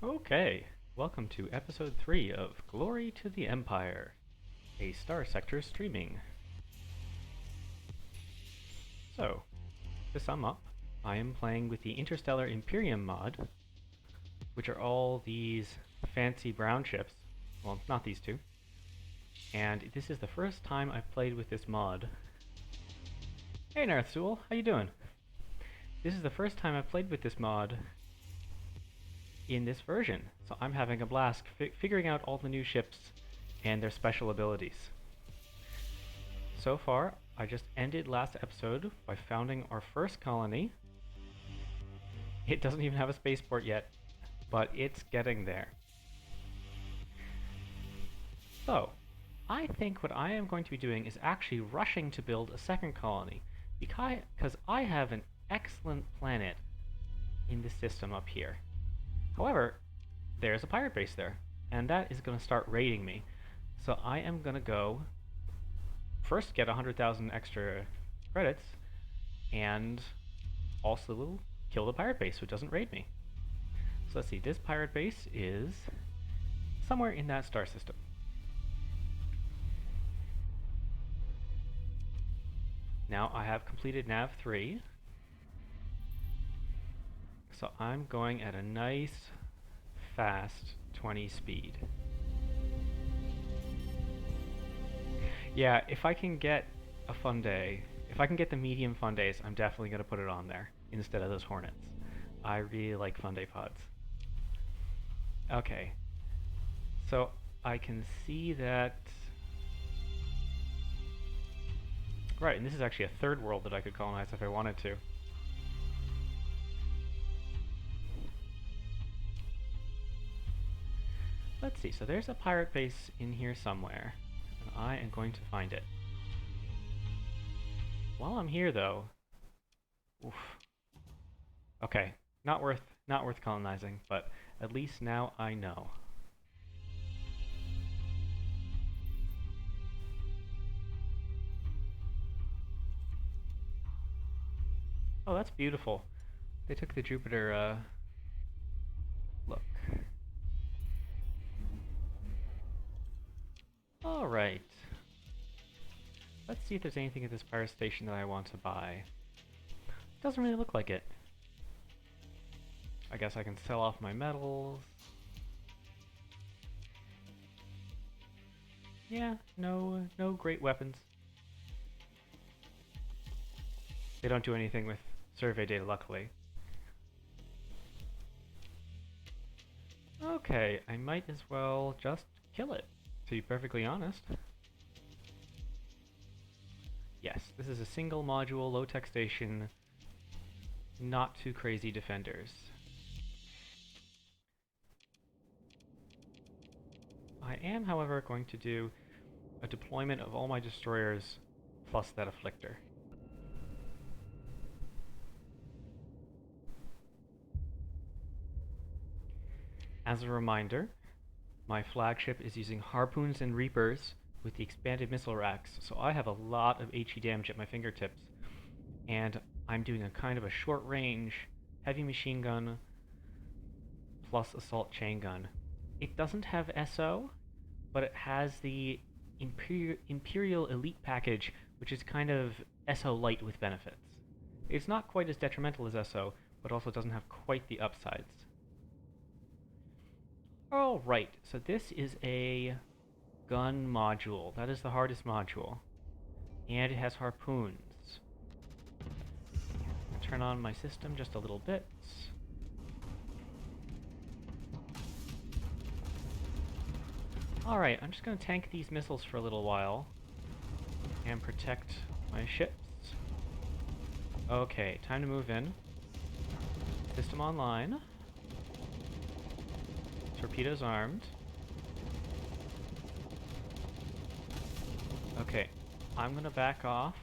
Okay, welcome to episode 3 of Glory to the Empire, a Star Sector streaming. So, to sum up, I am playing with the Interstellar Imperium mod, which are all these fancy brown ships. Well, not these two. And this is the first time I've played with this mod. Hey Narthsul, how you doing? This is the first time I've played with this mod in this version, so I'm having a blast figuring out all the new ships and their special abilities. So far, I just ended last episode by founding our first colony. It doesn't even have a spaceport yet, but it's getting there. So, I think what I am going to be doing is actually rushing to build a second colony, because I have an excellent planet in the system up here. However, there's a pirate base there, and that is going to start raiding me. So I am going to go first get 100,000 extra credits, and also kill the pirate base so it doesn't raid me. So let's see, this pirate base is somewhere in that star system. Now I have completed Nav 3. So I'm going at a nice, fast 20 speed. Yeah, if I can get a fun day, if I can get the medium fun days, I'm definitely going to put it on there instead of those Hornets. I really like fun day pods. Okay, so I can see that... Right, and this is actually a third world that I could colonize if I wanted to. Let's see, so there's a pirate base in here somewhere, and I am going to find it. While I'm here though... Oof. Okay, not worth colonizing, but at least now I know. Oh, that's beautiful. They took the Jupiter, look. Alright. Let's see if there's anything at this pirate station that I want to buy. Doesn't really look like it. I guess I can sell off my metals. Yeah, no great weapons. They don't do anything with survey data, luckily. Okay, I might as well just kill it, to be perfectly honest. Yes, this is a single module, low-tech station, not too crazy defenders. I am, however, going to do a deployment of all my destroyers plus that afflictor. As a reminder, my flagship is using Harpoons and Reapers with the expanded missile racks, so I have a lot of HE damage at my fingertips. And I'm doing a kind of a short range heavy machine gun plus assault chain gun. It doesn't have SO, but it has the Imperial Elite package, which is kind of SO light with benefits. It's not quite as detrimental as SO, but also doesn't have quite the upsides. Alright, so this is a gun module. That is the hardest module. And it has harpoons. I'll turn on my system just a little bit. Alright, I'm just going to tank these missiles for a little while and protect my ships. Okay, time to move in. System online. Torpedoes armed. Okay, I'm gonna back off.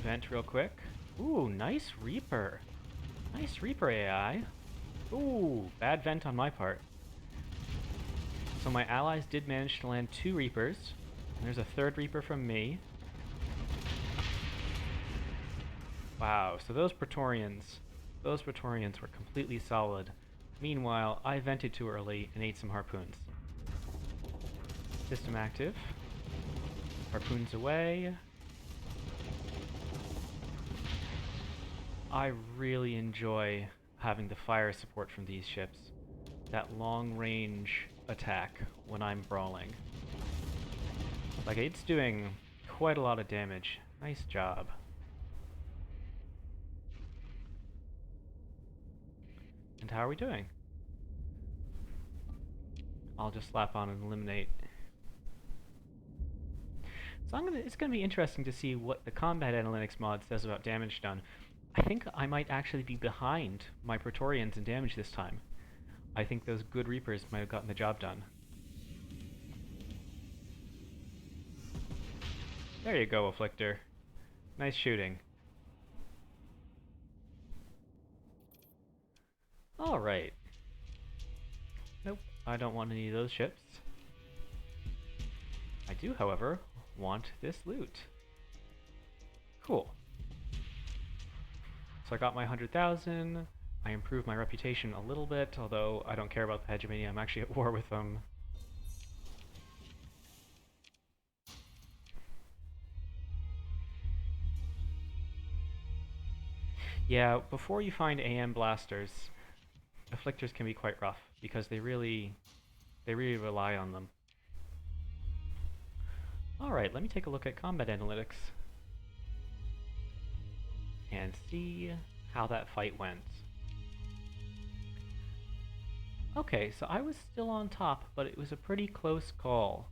Vent real quick. Ooh, nice Reaper. Nice Reaper AI. Ooh, bad vent on my part. So my allies did manage to land 2 Reapers. And there's a 3rd Reaper from me. Wow, so those Praetorians Those Praetorians were completely solid. Meanwhile, I vented too early and ate some harpoons. System active. Harpoons away. I really enjoy having the fire support from these ships. That long range attack when I'm brawling. Like, it's doing quite a lot of damage. Nice job. And how are we doing? I'll just slap on and eliminate. So it's gonna be interesting to see what the combat analytics mod says about damage done. I think I might actually be behind my Praetorians in damage this time. I think those good Reapers might have gotten the job done. There you go, Afflictor. Nice shooting. Alright. Nope, I don't want any of those ships. I do, however, want this loot. Cool. So I got my 100,000. I improved my reputation a little bit, although I don't care about the hegemony. I'm actually at war with them. Yeah, before you find AM blasters, Afflictors can be quite rough because they really rely on them. Alright, let me take a look at combat analytics and see how that fight went. Okay, so I was still on top, but it was a pretty close call.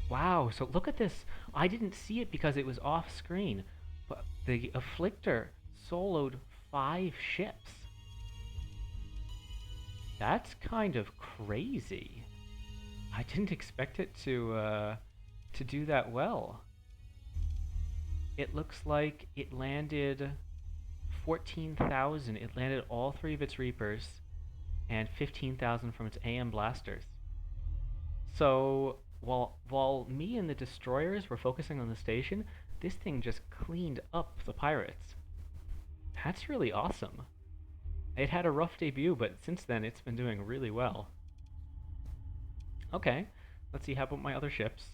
Wow, so look at this. I didn't see it because it was off screen, but the Afflictor soloed 5 ships. That's kind of crazy. I didn't expect it to do that well. It looks like it landed 14,000. It landed all 3 of its Reapers and 15,000 from its AM blasters. So while me and the destroyers were focusing on the station, this thing just cleaned up the pirates. That's really awesome. It had a rough debut, but since then it's been doing really well. Okay, let's see how about my other ships.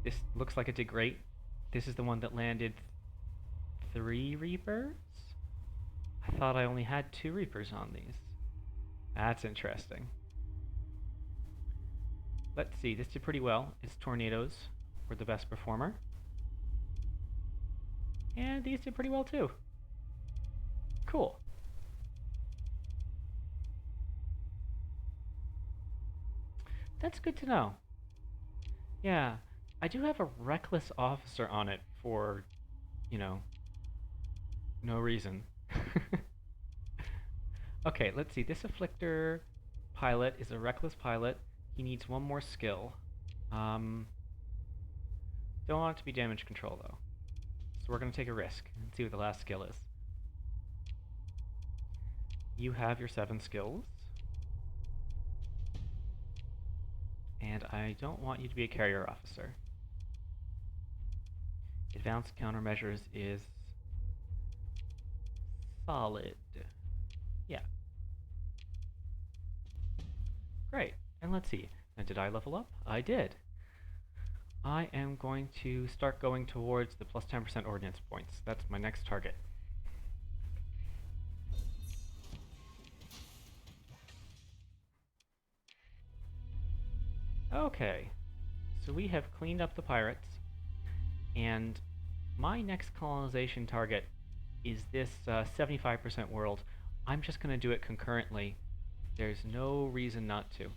This looks like it did great. This is the one that landed 3 Reapers? I thought I only had 2 Reapers on these. That's interesting. Let's see, this did pretty well. Its tornadoes were the best performer. And these did pretty well too. Cool. That's good to know. Yeah, I do have a reckless officer on it for, you know, no reason. Okay, let's see. This Afflictor pilot is a reckless pilot. He needs 1 more skill. Don't want it to be damage control, though. So we're going to take a risk and see what the last skill is. You have your 7 skills. And I don't want you to be a carrier officer. Advanced countermeasures is solid. Yeah. Great. And let's see. Now, did I level up? I did. I am going to start going towards the plus 10% ordnance points. That's my next target. Okay. So we have cleaned up the pirates. And my next colonization target is this 75% world. I'm just going to do it concurrently. There's no reason not to.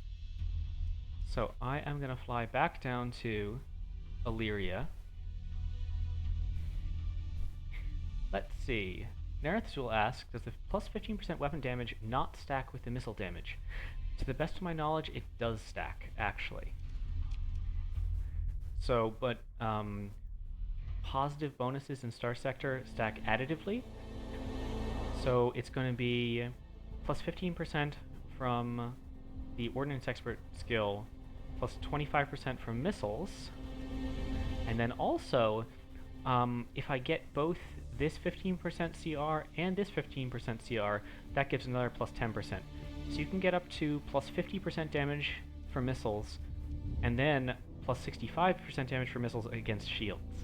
So I am going to fly back down to Illyria. Let's see. Nerith will ask, does the plus 15% weapon damage not stack with the missile damage? To the best of my knowledge, it does stack, actually. So, but positive bonuses in Star Sector stack additively. So it's going to be plus 15% from the Ordnance Expert skill, plus 25% from missiles, And then also, if I get both this 15% CR and this 15% CR, that gives another plus 10%. So you can get up to plus 50% damage for missiles, and then plus 65% damage for missiles against shields.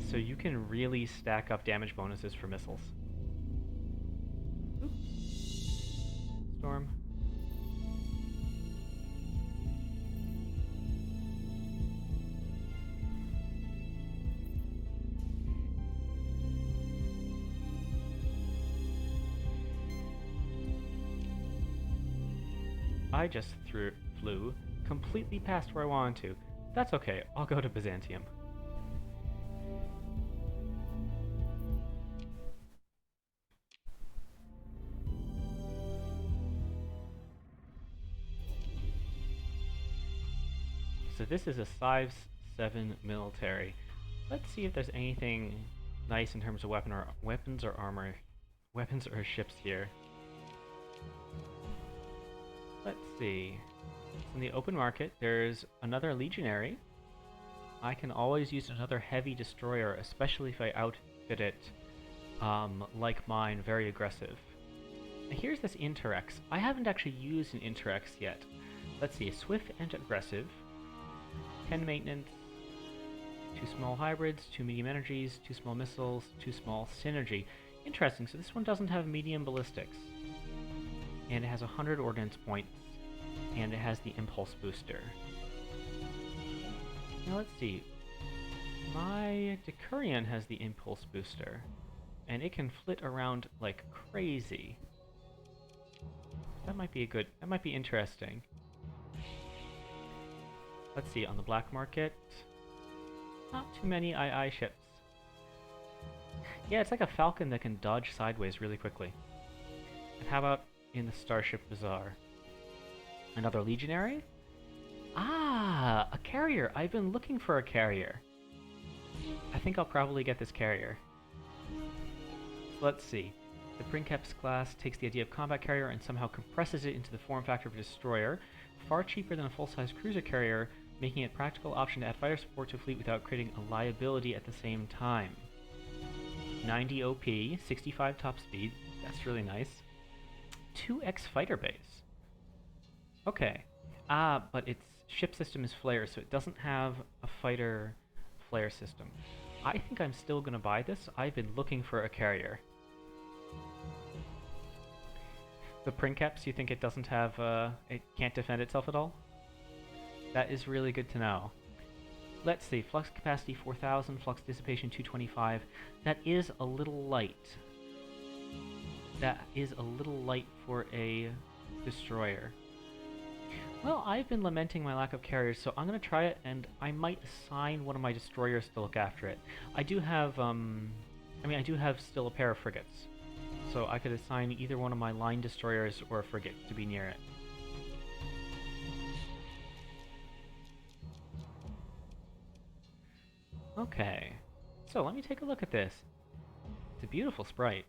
So you can really stack up damage bonuses for missiles. Oops. Storm. I just flew completely past where I wanted to. That's okay, I'll go to Byzantium. So this is a size 7 military. Let's see if there's anything nice in terms of weapons or armor, weapons or ships here. Let's see. In the open market, there's another legionary. I can always use another heavy destroyer, especially if I outfit it like mine, very aggressive. And here's this Interrex. I haven't actually used an Interrex yet. Let's see, swift and aggressive, 10 maintenance, 2 small hybrids, 2 medium energies, 2 small missiles, 2 small synergy. Interesting, so this one doesn't have medium ballistics. And it has 100 ordnance points, and it has the impulse booster. Now let's see. My Decurion has the impulse booster, and it can flit around like crazy. That might be that might be interesting. Let's see, on the black market, not too many II ships. Yeah, it's like a Falcon that can dodge sideways really quickly. And how about in the Starship Bazaar? Another legionary? Ah, a carrier! I've been looking for a carrier. I think I'll probably get this carrier. So let's see. The Princeps class takes the idea of combat carrier and somehow compresses it into the form factor of a destroyer, far cheaper than a full-size cruiser carrier, making it a practical option to add fighter support to a fleet without creating a liability at the same time. 90 OP, 65 top speed, that's really nice. 2x fighter base. Okay. Ah, but its ship system is flare, so it doesn't have a fighter flare system. I think I'm still gonna buy this. I've been looking for a carrier. The Princeps, you think it doesn't have, it can't defend itself at all? That is really good to know. Let's see, flux capacity 4000, flux dissipation 225. That is a little light. That is a little light for a destroyer. Well, I've been lamenting my lack of carriers, so I'm going to try it, and I might assign one of my destroyers to look after it. I do have, I do have still a pair of frigates, so I could assign either one of my line destroyers or a frigate to be near it. Okay, so let me take a look at this. It's a beautiful sprite.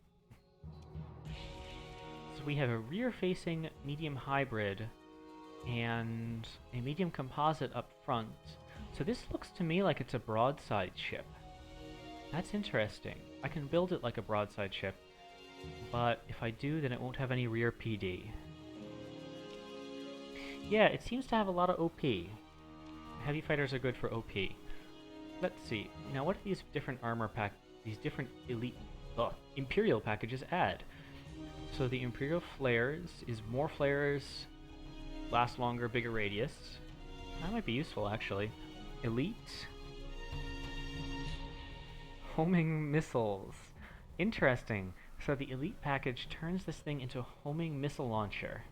So we have a rear-facing medium hybrid and a medium composite up front. So this looks to me like it's a broadside ship. That's interesting. I can build it like a broadside ship, but if I do, then it won't have any rear PD. Yeah, it seems to have a lot of OP. Heavy fighters are good for OP. Let's see. Now what do these different these different elite, Imperial packages add? So the Imperial Flares is more flares, last longer, bigger radius. That might be useful, actually. Elite. Homing missiles. Interesting. So the Elite package turns this thing into a homing missile launcher.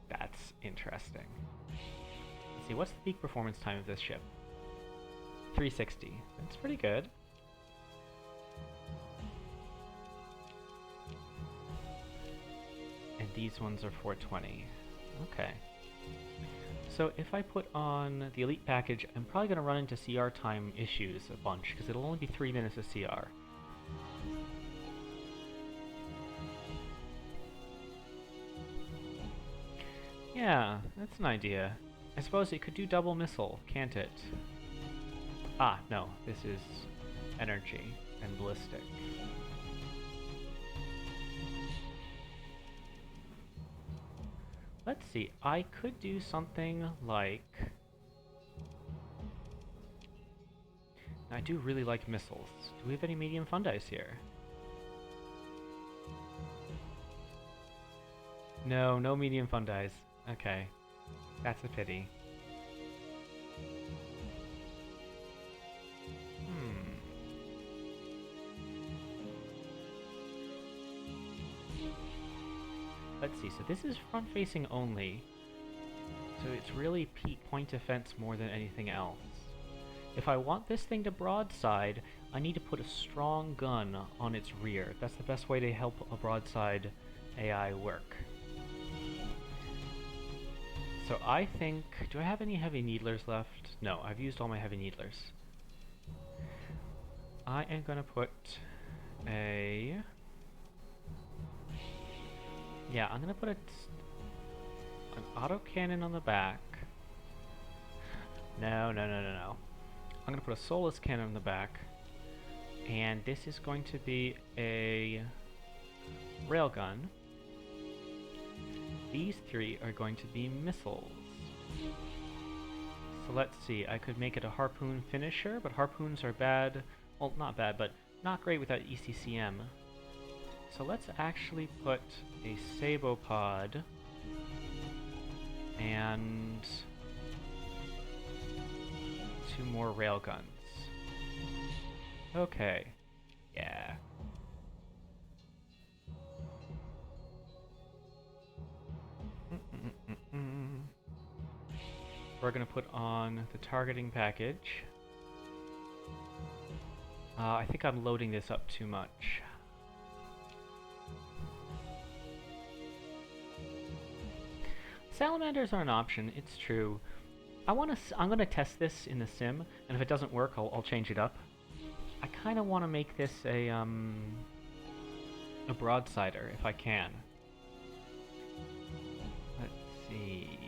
That's interesting. Let's see, what's the peak performance time of this ship? 360. That's pretty good. And these ones are 420. Okay. So if I put on the Elite package, I'm probably going to run into CR time issues a bunch, because it'll only be 3 minutes of CR. Yeah, that's an idea. I suppose it could do double missile, can't it? Ah, no, this is energy and ballistic. Let's see, I could do something like... I do really like missiles. Do we have any medium fundis here? No, no medium fundis. Okay. That's a pity. Let's see, so this is front-facing only. So it's really point defense more than anything else. If I want this thing to broadside, I need to put a strong gun on its rear. That's the best way to help a broadside AI work. So I think... do I have any heavy needlers left? No, I've used all my heavy needlers. I am gonna put a... yeah, I'm gonna put an autocannon on the back. No. I'm gonna put a soulless cannon on the back. And this is going to be a railgun. These three are going to be missiles. So let's see, I could make it a harpoon finisher, but harpoons are bad. Well, not bad, but not great without ECCM. So let's actually put a Sabopod and 2 more railguns. Okay. Yeah. We're gonna put on the targeting package. I think I'm loading this up too much. Salamanders are an option, it's true. I'm gonna test this in the sim, and if it doesn't work, I'll change it up. I kind of want to make this a broadsider, if I can. Let's see.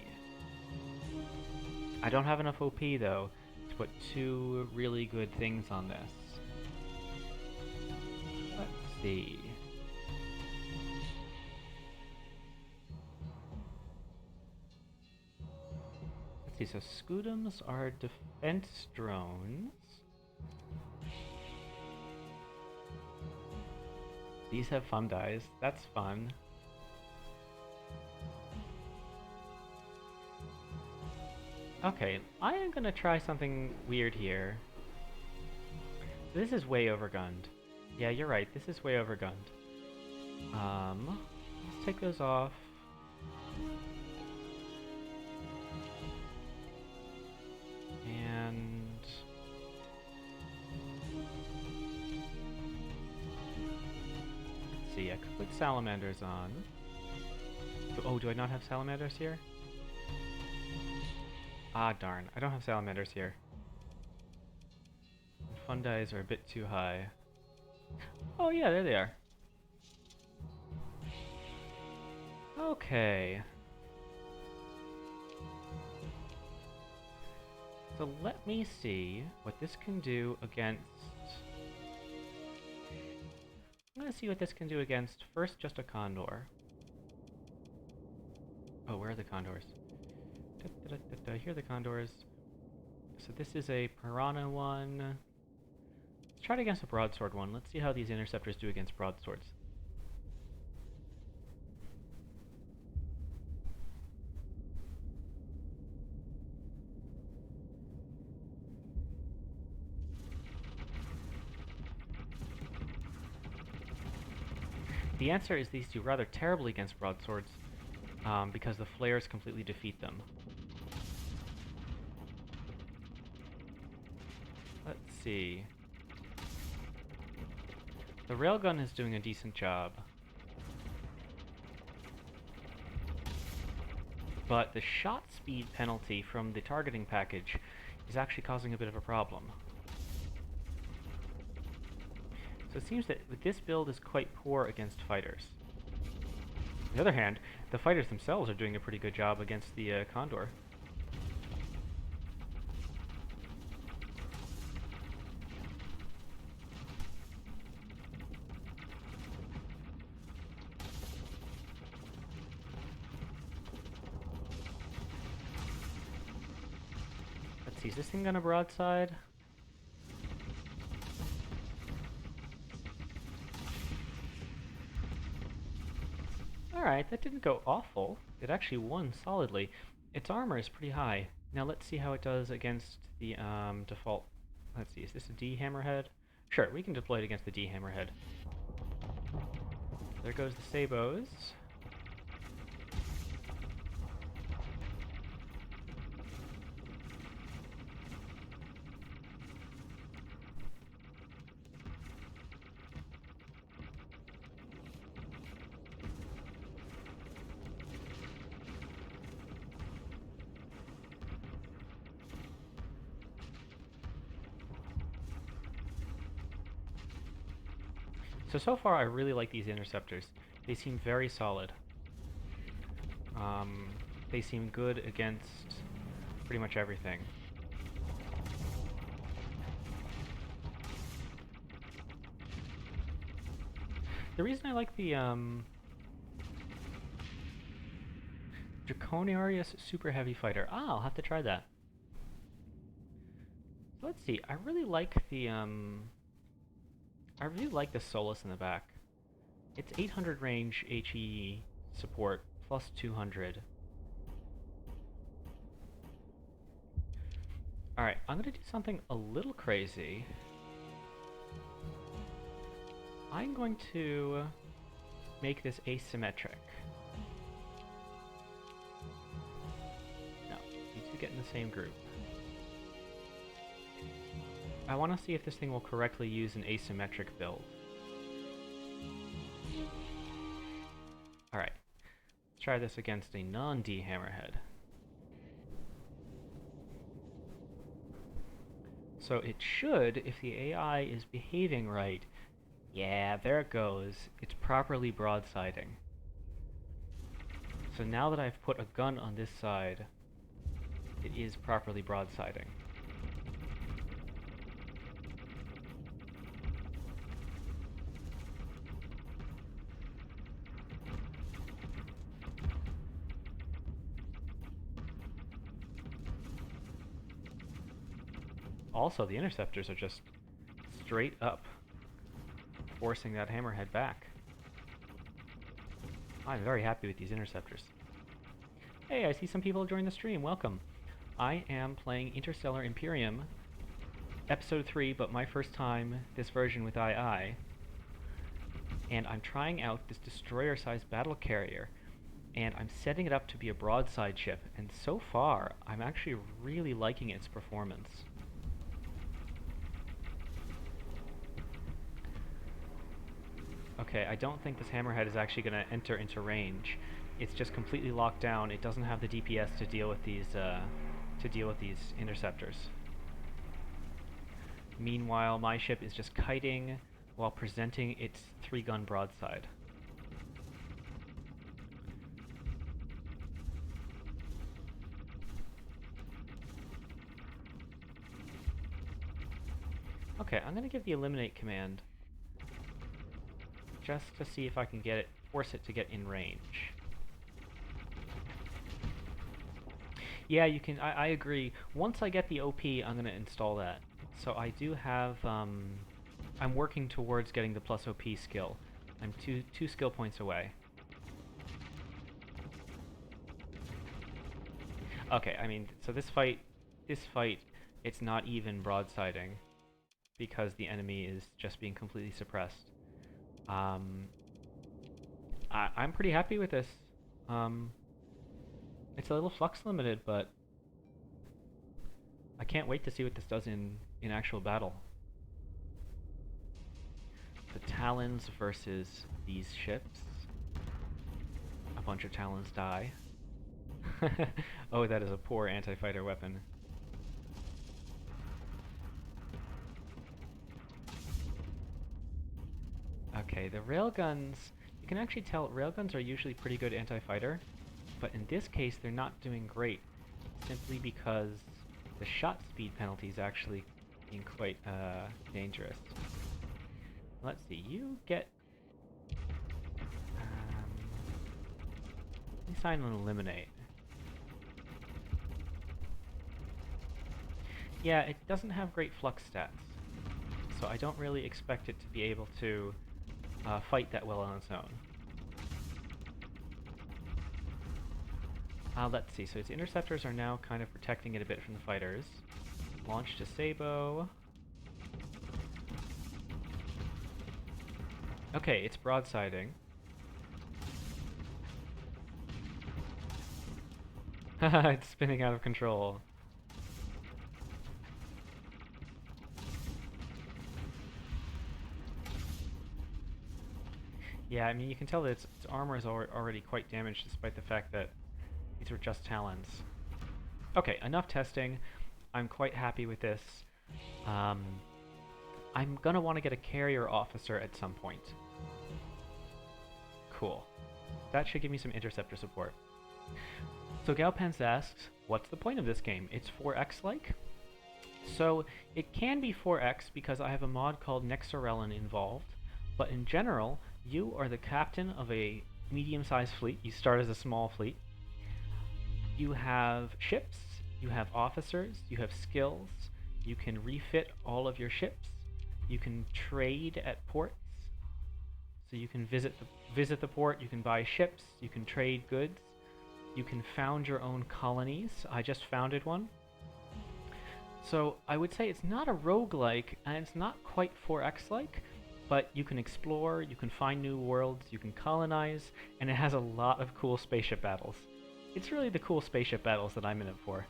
I don't have enough OP, though, to put 2 really good things on this. Let's see. Let's see, so Scudums are defense drones. These have fundis. That's fun. Okay, I am gonna try something weird here. This is way overgunned. Yeah, you're right. This is way overgunned. Let's take those off. And... let's see, I could put salamanders on. Oh, do I not have salamanders here? Ah, darn. I don't have salamanders here. Fundis are a bit too high. Oh yeah, there they are. Okay. So let me see what this can do against... I'm gonna see what this can do against, first, just a condor. Oh, where are the condors? Here are the condors. So this is a piranha one. Let's try it against a broadsword one. Let's see how these interceptors do against broadswords. The answer is these do rather terribly against broadswords, because the flares completely defeat them. Let's see. The railgun is doing a decent job. But the shot speed penalty from the targeting package is actually causing a bit of a problem. So it seems that this build is quite poor against fighters. On the other hand, the fighters themselves are doing a pretty good job against the Condor. Let's see, is this thing gonna broadside? Alright, that didn't go awful. It actually won solidly. Its armor is pretty high. Now let's see how it does against the default. Let's see, is this a D hammerhead? Sure, we can deploy it against the D hammerhead. There goes the sabos. So far I really like these interceptors. They seem very solid. They seem good against pretty much everything. The reason I like the Draconiarius Super Heavy Fighter. Ah, I'll have to try that. Let's see, I really like the Solus in the back. It's 800 range HE support plus 200. Alright, I'm gonna do something a little crazy. I'm going to make this asymmetric. No, needs to get in the same group. I want to see if this thing will correctly use an asymmetric build. Alright, let's try this against a non-D hammerhead. So it should, if the AI is behaving right, yeah, there it goes. It's properly broadsiding. So now that I've put a gun on this side, it is properly broadsiding. Also, the interceptors are just straight up forcing that hammerhead back. I'm very happy with these interceptors. Hey, I see some people join the stream. Welcome. I am playing Interstellar Imperium, Episode 3, but my first time this version with II. And I'm trying out this destroyer-sized battle carrier, and I'm setting it up to be a broadside ship, and so far, I'm actually really liking its performance. Okay, I don't think this hammerhead is actually going to enter into range. It's just completely locked down. It doesn't have the DPS to deal with these interceptors. Meanwhile, my ship is just kiting while presenting its 3-gun broadside. Okay, I'm going to give the eliminate command just to see if I can get it, force it to get in range. Yeah, you can, I agree. Once I get the OP, I'm going to install that. So I do have, I'm working towards getting the plus OP skill. I'm two skill points away. Okay, I mean, so this fight, it's not even broadsiding because the enemy is just being completely suppressed. I'm pretty happy with this. It's a little flux limited, but I can't wait to see what this does in actual battle. The Talons versus these ships. A bunch of Talons die. Oh, that is a poor anti-fighter weapon. Okay, the railguns, you can actually tell railguns are usually pretty good anti-fighter, but in this case they're not doing great, simply because the shot speed penalty is actually being quite dangerous. Let's see, you get... let me sign and eliminate. Yeah, it doesn't have great flux stats, so I don't really expect it to be able to fight that well on its own. Let's see, so its interceptors are now kind of protecting it a bit from the fighters. Launch to Sabo. Okay, it's broadsiding. Haha, it's spinning out of control. Yeah, I mean, you can tell that its armor is already quite damaged despite the fact that these were just talons. Okay, enough testing. I'm quite happy with this. I'm gonna want to get a carrier officer at some point. Cool. That should give me some interceptor support. So Galpens asks, what's the point of this game? It's 4X-like? So it can be 4X because I have a mod called Nexarellan involved, but in general, you are the captain of a medium-sized fleet. You start as a small fleet. You have ships, you have officers, you have skills, you can refit all of your ships, you can trade at ports, so you can visit the port, you can buy ships, you can trade goods, you can found your own colonies. I just founded one. So I would say it's not a roguelike, and it's not quite 4X-like, but you can explore, you can find new worlds, you can colonize, and it has a lot of cool spaceship battles. It's really the cool spaceship battles that I'm in it for.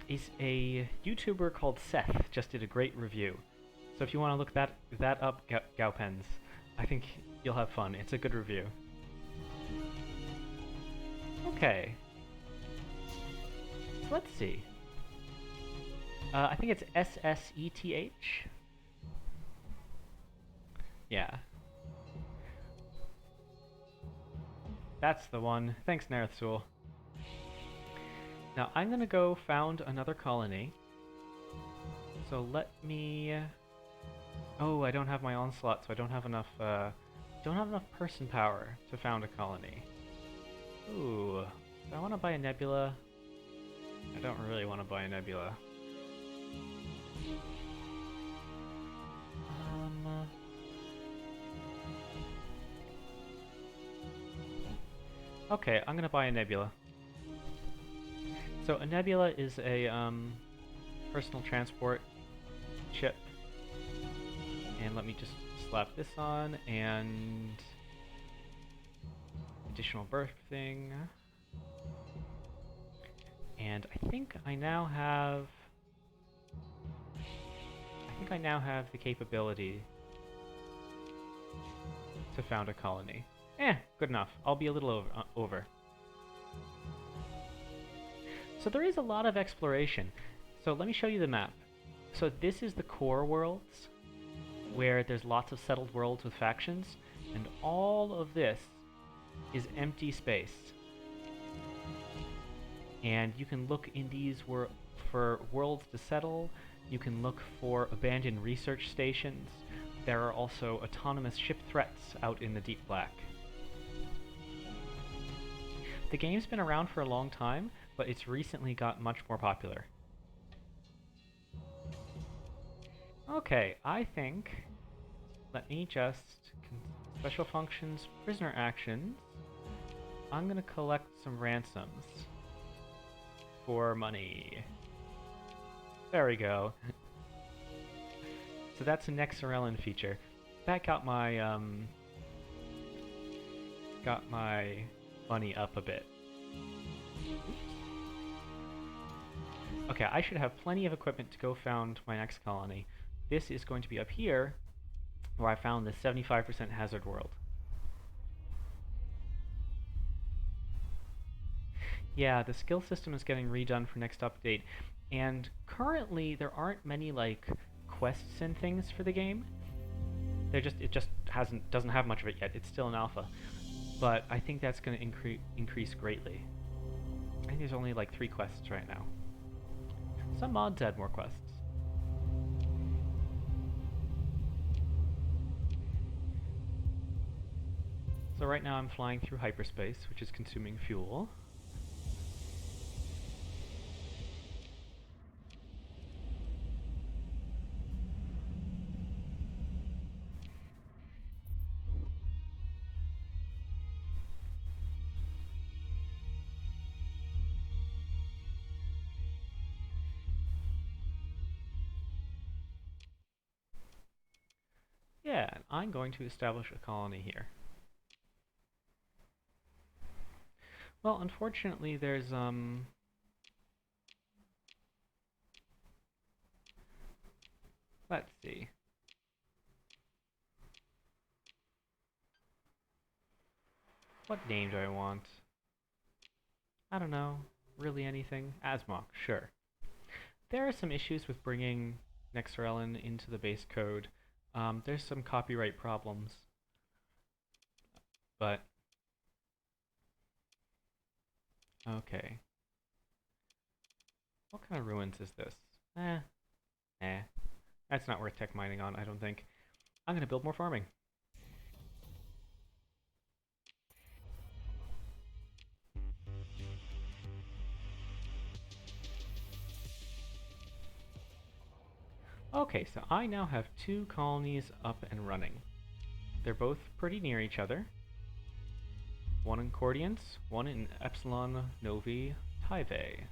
Is a YouTuber called Seth just did a great review. So if you want to look that up, Gaupens, I think you'll have fun. It's a good review. Okay. So let's see. I think it's SSETH. Yeah. That's the one. Thanks, Narithsul. Now I'm gonna go found another colony. So let me... Oh, I don't have my onslaught, so I don't have enough person power to found a colony. Ooh. Do I want to buy a nebula? I don't really want to buy a nebula. Okay, I'm gonna buy a nebula. So a nebula is a personal transport ship. And let me just slap this on, and additional birthing. And I think I now have the capability to found a colony. Good enough. I'll be a little over. So there is a lot of exploration. So let me show you the map. So this is the core worlds, where there's lots of settled worlds with factions, and all of this is empty space. And you can look in these for worlds to settle. You can look for abandoned research stations. There are also autonomous ship threats out in the deep black. The game's been around for a long time, but it's recently got much more popular. Okay, I think... Let me just... Special functions, prisoner actions. I'm gonna collect some ransoms. For money. There we go. So that's a Nexarellan feature. That got my money up a bit. Okay, I should have plenty of equipment to go found my next colony. This is going to be up here, where I found the 75% hazard world. Yeah, the skill system is getting redone for next update, and currently there aren't many like quests and things for the game. It just doesn't have much of it yet. It's still in alpha, but I think that's going to increase greatly. I think there's only like 3 quests right now. Some mods add more quests. So right now I'm flying through hyperspace, which is consuming fuel. Yeah, and I'm going to establish a colony here. Well, unfortunately, there's, let's see. What name do I want? I don't know. Really anything? Asmok, sure. There are some issues with bringing Nexarellan into the base code. There's some copyright problems. But okay. What kind of ruins is this? That's not worth tech mining on, I don't think. I'm gonna build more farming. Okay, so I now have 2 colonies up and running. They're both pretty near each other. One in Cordiance, one in Epsilon Novi Tyve.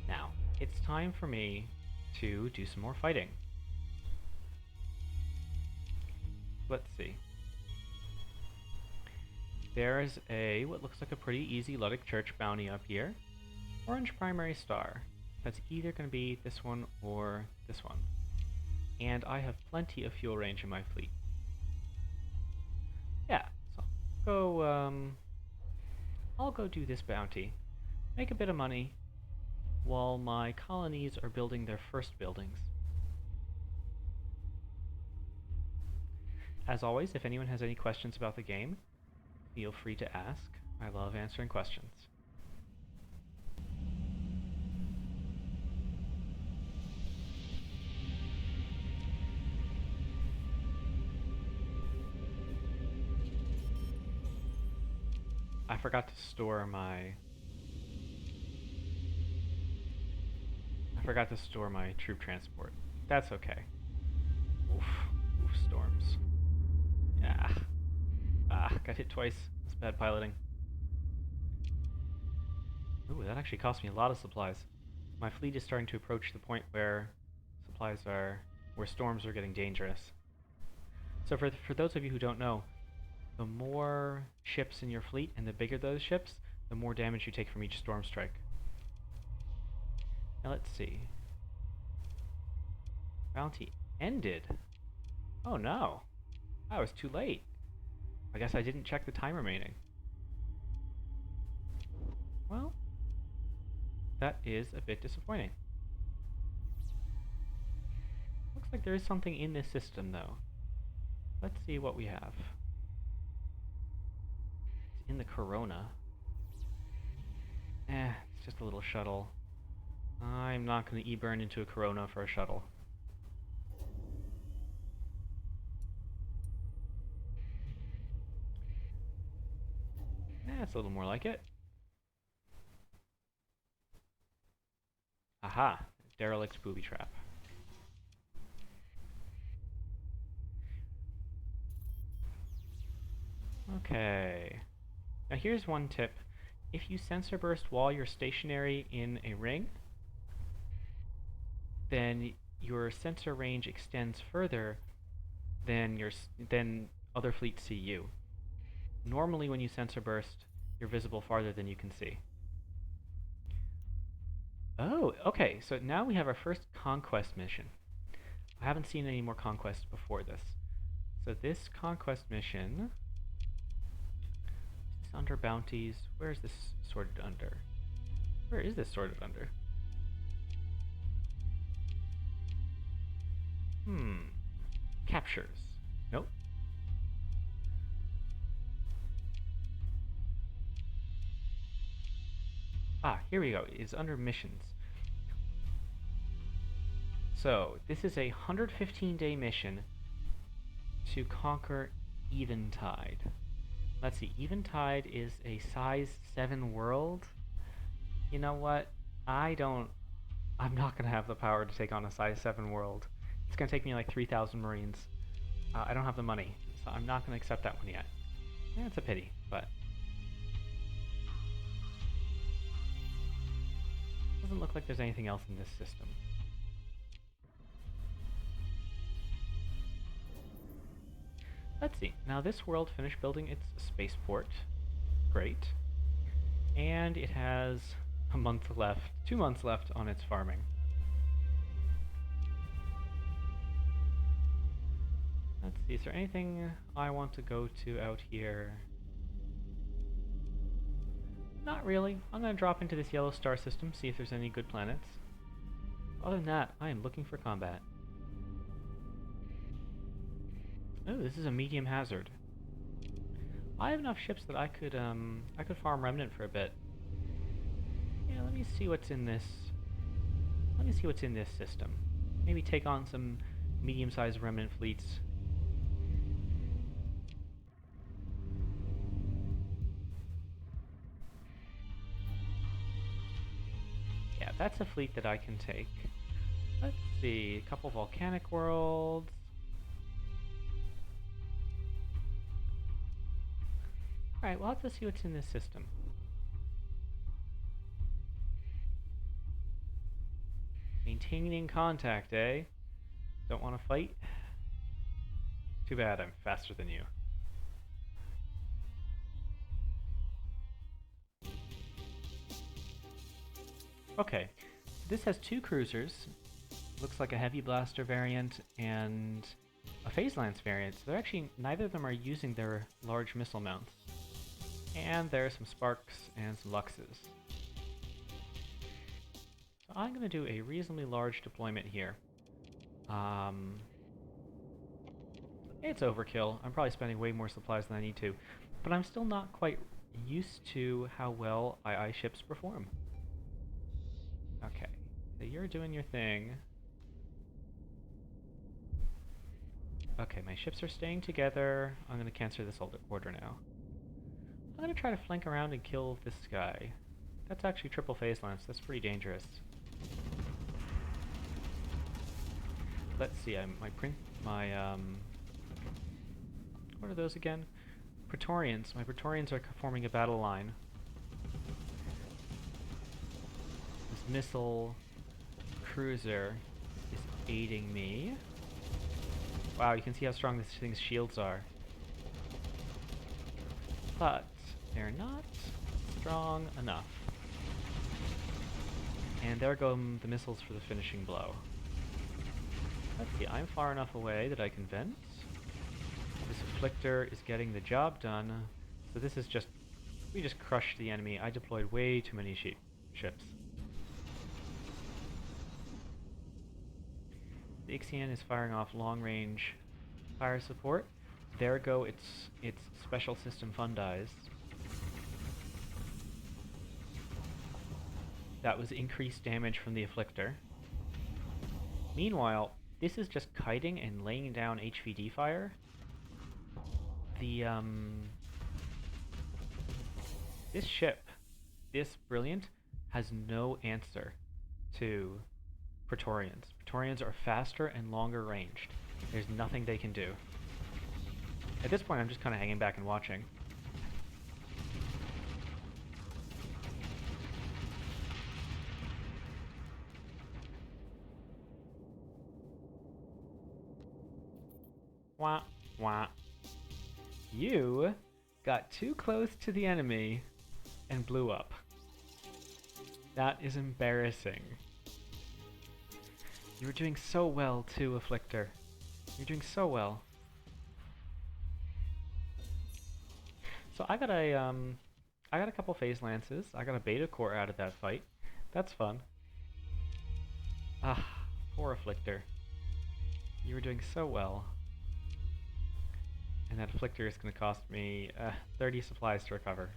Now, it's time for me to do some more fighting. Let's see. There's what looks like a pretty easy Ludic Church bounty up here. Orange primary star. That's either going to be this one or this one. And I have plenty of fuel range in my fleet. Yeah, so I'll go do this bounty, make a bit of money, while my colonies are building their first buildings. As always, if anyone has any questions about the game, feel free to ask. I love answering questions. I forgot to store my troop transport. That's okay. Oof. Oof, storms. Yeah. Got hit twice. That's bad piloting. Ooh, that actually cost me a lot of supplies. My fleet is starting to approach the point where storms are getting dangerous. So for those of you who don't know, the more ships in your fleet and the bigger those ships, the more damage you take from each storm strike. Now let's see. Bounty ended. Oh no. I was too late. I guess I didn't check the time remaining. Well, that is a bit disappointing. Looks like there is something in this system though. Let's see what we have. It's in the Corona. It's just a little shuttle. I'm not going to e-burn into a Corona for a shuttle. It's a little more like it. Aha! Derelict booby trap. Okay. Now here's one tip. If you sensor burst while you're stationary in a ring, then your sensor range extends further than other fleets see you. Normally when you sensor burst, you're visible farther than you can see. Oh, okay, so now we have our first conquest mission. I haven't seen any more conquests before this. So this conquest mission is under bounties. Where is this sorted under? Where is this sorted under? Captures. Nope. Here we go. It's under missions. So, this is a 115-day mission to conquer Eventide. Let's see, Eventide is a size 7 world. You know what? I'm not gonna have the power to take on a size 7 world. It's gonna take me like 3,000 Marines. I don't have the money, so I'm not gonna accept that one yet. Yeah, it's a pity, but doesn't look like there's anything else in this system. Let's see. Now this world finished building its spaceport. Great. And it has a month left, 2 months left on its farming. Let's see, is there anything I want to go to out here? Not really. I'm going to drop into this yellow star system, see if there's any good planets. Other than that, I am looking for combat. Oh, this is a medium hazard. I have enough ships that I could farm Remnant for a bit. Yeah, let me see what's in this. Let me see what's in this system. Maybe take on some medium-sized Remnant fleets. Yeah, that's a fleet that I can take. Let's see, a couple volcanic worlds. Alright, well, let's see what's in this system. Maintaining contact, eh? Don't want to fight? Too bad, I'm faster than you. Okay, this has 2 cruisers. Looks like a heavy blaster variant and a phase lance variant. So they're actually, neither of them are using their large missile mounts. And there are some Sparks and some Luxes. So I'm going to do a reasonably large deployment here. It's overkill. I'm probably spending way more supplies than I need to. But I'm still not quite used to how well II ships perform. Okay, so you're doing your thing. Okay, my ships are staying together. I'm going to cancel this order now. I'm going to try to flank around and kill this guy. That's actually triple phase lance. That's pretty dangerous. Let's see. What are those again? Praetorians. My Praetorians are forming a battle line. This missile cruiser is aiding me. Wow, you can see how strong this thing's shields are. But they're not strong enough. And there go the missiles for the finishing blow. Let's see, I'm far enough away that I can vent. This Afflictor is getting the job done. So this is just, we just crushed the enemy. I deployed way too many ships. The Ixion is firing off long-range fire support. There go its special system fundis. That was increased damage from the Afflictor. Meanwhile, this is just kiting and laying down HVD fire. This ship, this Brilliant, has no answer to Praetorians. Praetorians are faster and longer ranged. There's nothing they can do. At this point, I'm just kind of hanging back and watching. Wah, wah. You got too close to the enemy and blew up. That is embarrassing. You were doing so well too, Afflictor. You're doing so well. So I got a couple phase lances. I got a beta core out of that fight. That's fun. Ah, poor Afflictor. You were doing so well. And that Afflictor is going to cost me 30 supplies to recover.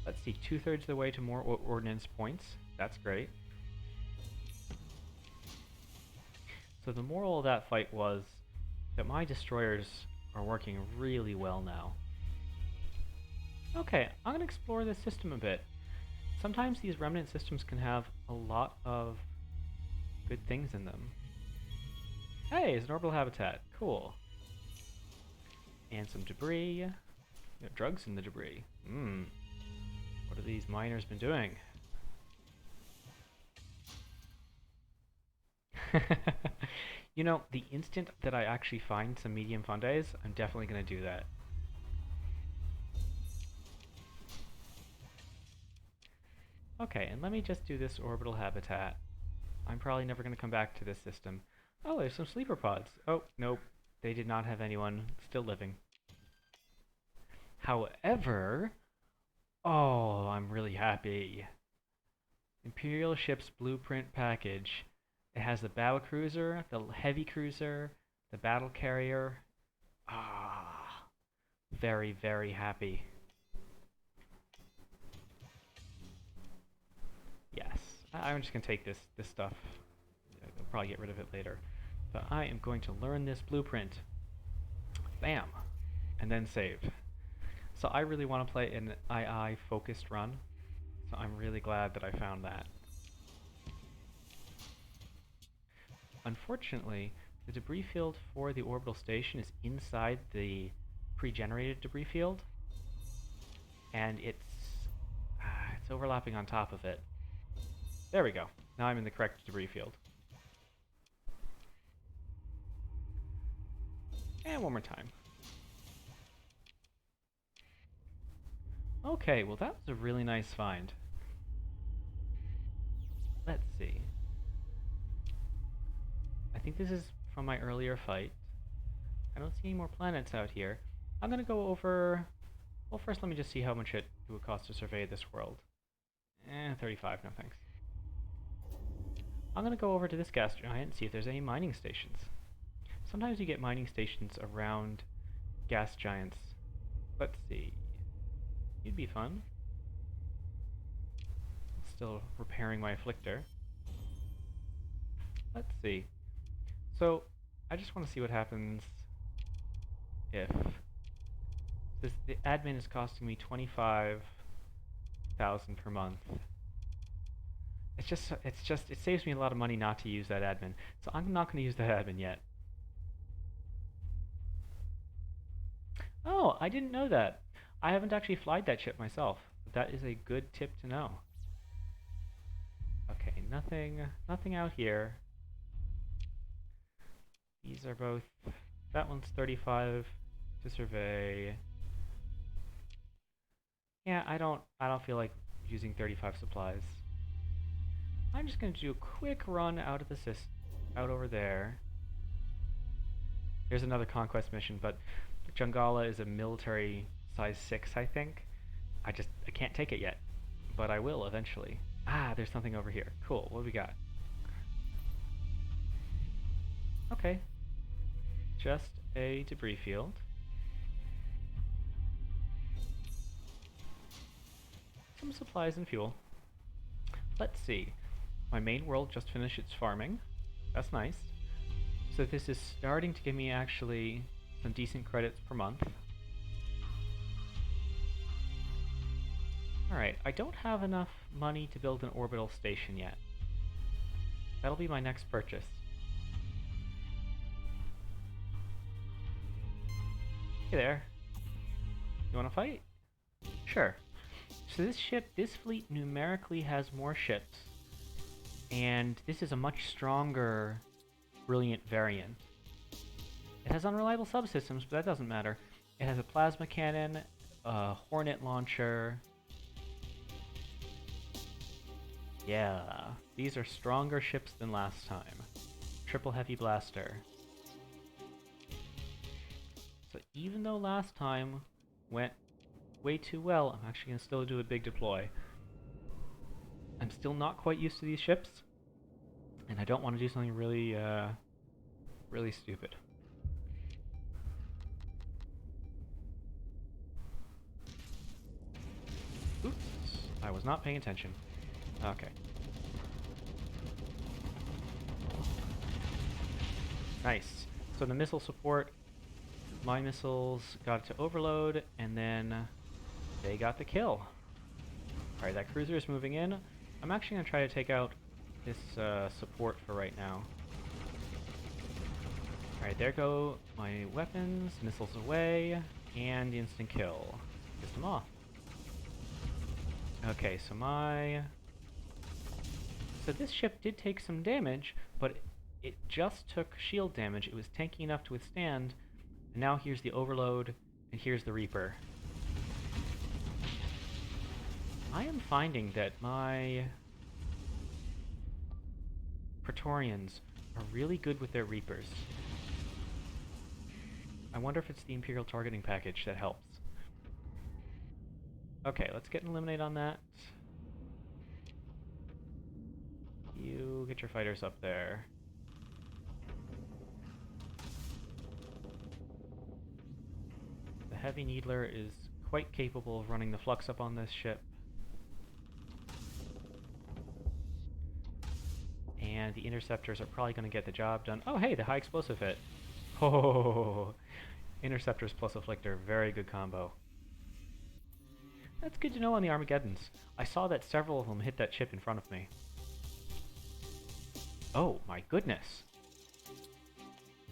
Let's see, 2/3 of the way to more ordnance points. That's great. So the moral of that fight was that my destroyers are working really well now. Okay, I'm going to explore this system a bit. Sometimes these remnant systems can have a lot of good things in them. Hey, it's an orbital habitat. Cool. And some debris. Drugs in the debris. What have these miners been doing? You know, the instant that I actually find some medium fungi, I'm definitely going to do that. Okay, and let me just do this orbital habitat. I'm probably never going to come back to this system. Oh, there's some sleeper pods. Oh, nope. They did not have anyone still living. However, oh, I'm really happy. Imperial Ship's Blueprint Package. It has the battle cruiser, the heavy cruiser, the battle carrier. Ah, very, very happy. Yes, I'm just gonna take this stuff. I'll probably get rid of it later. But I am going to learn this blueprint. Bam! And then save. So I really want to play an II focused run. So I'm really glad that I found that. Unfortunately, the debris field for the orbital station is inside the pre-generated debris field, and it's overlapping on top of it. There we go. Now I'm in the correct debris field. And one more time. Okay, well that was a really nice find. Let's see. I think this is from my earlier fight. I don't see any more planets out here. I'm gonna go over... Well, first let me just see how much it would cost to survey this world. 35, no thanks. I'm gonna go over to this gas giant and see if there's any mining stations. Sometimes you get mining stations around gas giants. Let's see. It'd be fun. Still repairing my afflictor. Let's see. So, I just want to see what happens if the admin is costing me 25,000 per month. It saves me a lot of money not to use that admin. So I'm not going to use that admin yet. Oh, I didn't know that. I haven't actually flied that ship myself. But that is a good tip to know. Okay, nothing out here. These are both... That one's 35 to survey. Yeah, I don't feel like using 35 supplies. I'm just gonna do a quick run out of the out over there. Here's another conquest mission, but Jungala is a military size 6, I think. I can't take it yet, but I will eventually. Ah, there's something over here. Cool, what do we got? Okay. Just a debris field. Some supplies and fuel. Let's see. My main world just finished its farming. That's nice. So this is starting to give me actually some decent credits per month. Alright, I don't have enough money to build an orbital station yet. That'll be my next purchase. Hey there. You wanna fight? Sure. So this fleet numerically has more ships, and this is a much stronger Brilliant variant. It has unreliable subsystems, but that doesn't matter. It has a plasma cannon, a Hornet launcher. Yeah, these are stronger ships than last time. Triple heavy blaster. So even though last time went way too well, I'm actually going to still do a big deploy. I'm still not quite used to these ships, and I don't want to do something really, really stupid. Oops, I was not paying attention. Okay. Nice. So the missile support, my missiles got it to overload, and then they got the kill. Alright, that cruiser is moving in. I'm actually going to try to take out this support for right now. Alright, there go my weapons, missiles away, and instant kill. Gets them off. Okay, so so this ship did take some damage, but it just took shield damage. It was tanky enough to withstand, and now here's the Overload, and here's the Reaper. I am finding that my Praetorians are really good with their Reapers. I wonder if it's the Imperial targeting package that helps. Okay, let's get an eliminate on that. You get your fighters up there. The Heavy Needler is quite capable of running the Flux up on this ship. And the Interceptors are probably going to get the job done. Oh hey, the High Explosive hit. Oh, Interceptors plus Afflictor, very good combo. That's good to know on the Armageddons. I saw that several of them hit that ship in front of me. Oh my goodness.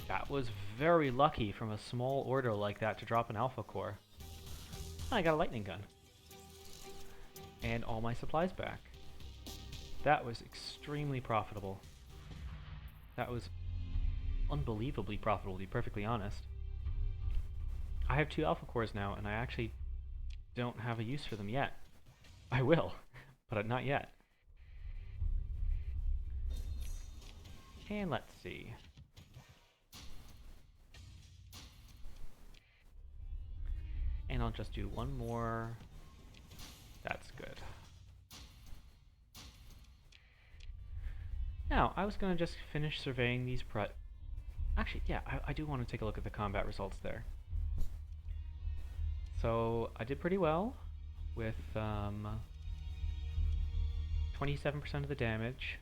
That was very lucky from a small order like that to drop an Alpha Core. I got a lightning gun. And all my supplies back. That was extremely profitable. That was unbelievably profitable, to be perfectly honest. I have 2 Alpha Cores now, and I actually don't have a use for them yet. I will, but not yet. And let's see. And I'll just do one more. That's good. Now, I was going to just finish surveying these Actually, yeah, I do want to take a look at the combat results there. So, I did pretty well with 27% of the damage.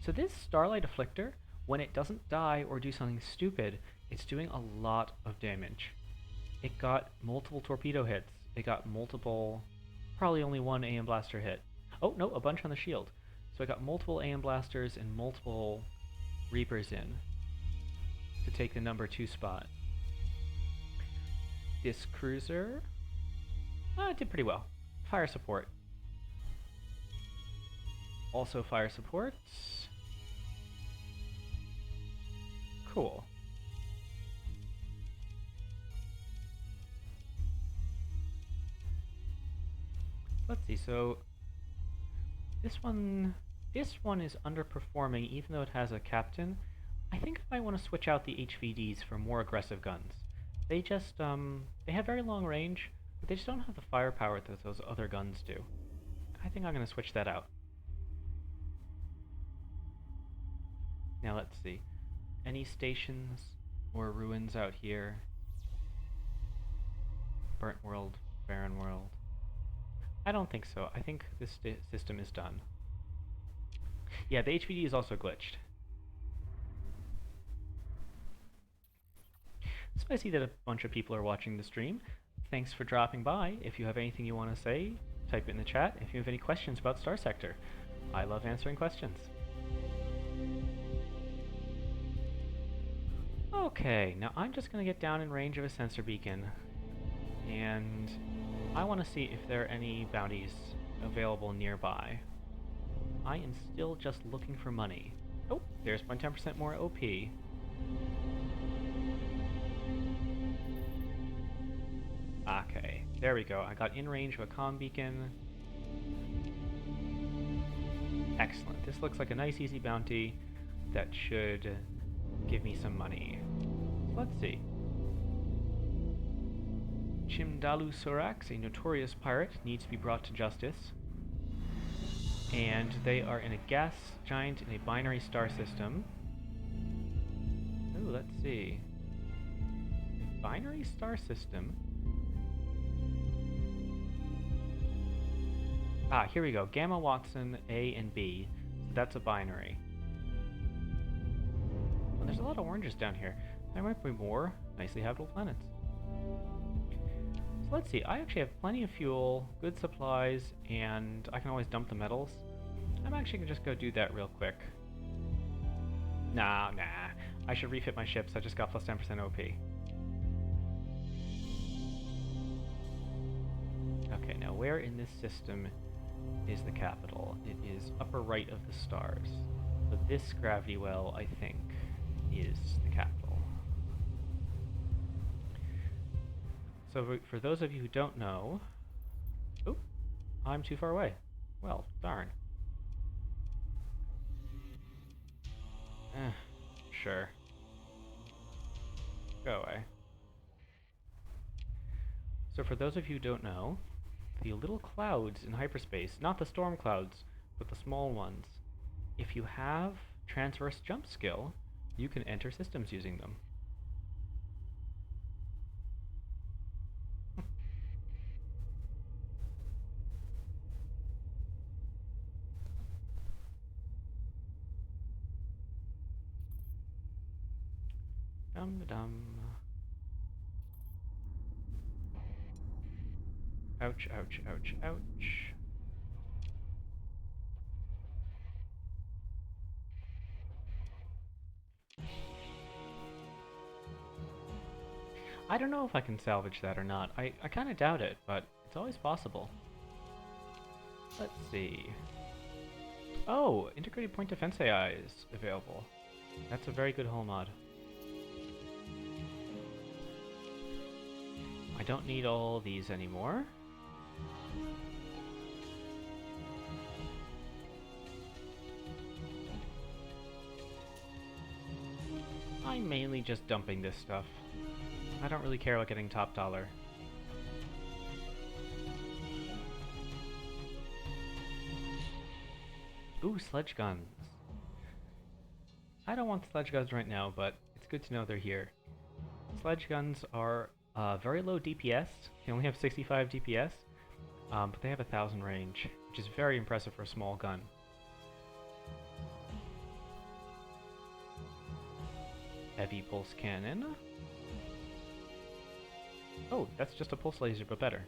So this Starlight Afflictor, when it doesn't die or do something stupid, it's doing a lot of damage. It got multiple torpedo hits. It got multiple, probably only one AM Blaster hit. Oh, no, a bunch on the shield. So I got multiple AM Blasters and multiple Reapers in to take the number 2 spot. This cruiser did pretty well. Fire support. Also fire support. Cool. Let's see, so this one is underperforming even though it has a captain. I think I might want to switch out the HVDs for more aggressive guns. They just, they have very long range, but they just don't have the firepower that those other guns do. I think I'm going to switch that out. Now let's see. Any stations or ruins out here? Burnt World, Barren World. I don't think so. I think this system is done. Yeah, the HVD is also glitched. So I see that a bunch of people are watching the stream. Thanks for dropping by. If you have anything you want to say, type it in the chat. If you have any questions about Star Sector, I love answering questions. Okay, now I'm just going to get down in range of a sensor beacon, and I want to see if there are any bounties available nearby. I am still just looking for money. Oh, there's my 10% more OP. Okay, there we go. I got in range of a comm beacon. Excellent. This looks like a nice easy bounty that should give me some money. Let's see. Chimdalu Sorax, a notorious pirate, needs to be brought to justice. And they are in a gas giant in a binary star system. Oh, let's see. A binary star system? Ah, here we go. Gamma Watson, A and B. So that's a binary. Well, there's a lot of oranges down here. There might be more nicely habitable planets. So let's see. I actually have plenty of fuel, good supplies, and I can always dump the metals. I'm actually going to just go do that real quick. Nah. I should refit my ships. I just got plus 10% OP. Okay, now where in this system is the capital? It is upper right of the stars. So this gravity well, I think, is the capital. So for those of you who don't know... Oh, I'm too far away. Well, darn. Sure. Go away. So for those of you who don't know, the little clouds in hyperspace, not the storm clouds, but the small ones, if you have transverse jump skill, you can enter systems using them. Dum-dum. Ouch, ouch, ouch, ouch. I don't know if I can salvage that or not. I kind of doubt it, but it's always possible. Let's see. Oh, Integrated Point Defense AI is available. That's a very good hull mod. I don't need all these anymore. I'm mainly just dumping this stuff. I don't really care about getting top dollar. Ooh, sledge guns. I don't want sledge guns right now, but it's good to know they're here. Sledge guns are very low DPS. They only have 65 DPS, but they have 1,000 range, which is very impressive for a small gun. Heavy pulse cannon. Oh, that's just a pulse laser, but better.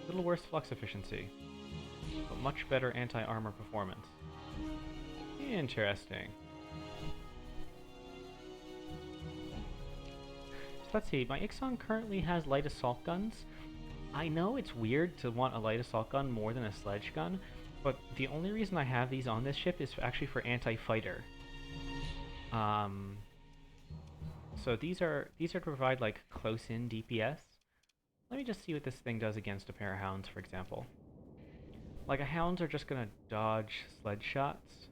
Little worse flux efficiency, but much better anti-armor performance. Interesting. So let's see, my Ixon currently has light assault guns. I know it's weird to want a light assault gun more than a sledge gun, but the only reason I have these on this ship is actually for anti-fighter. So these are to provide like close-in DPS. Let me just see what this thing does against a pair of hounds, for example. Like, hounds are just gonna dodge sledge shots.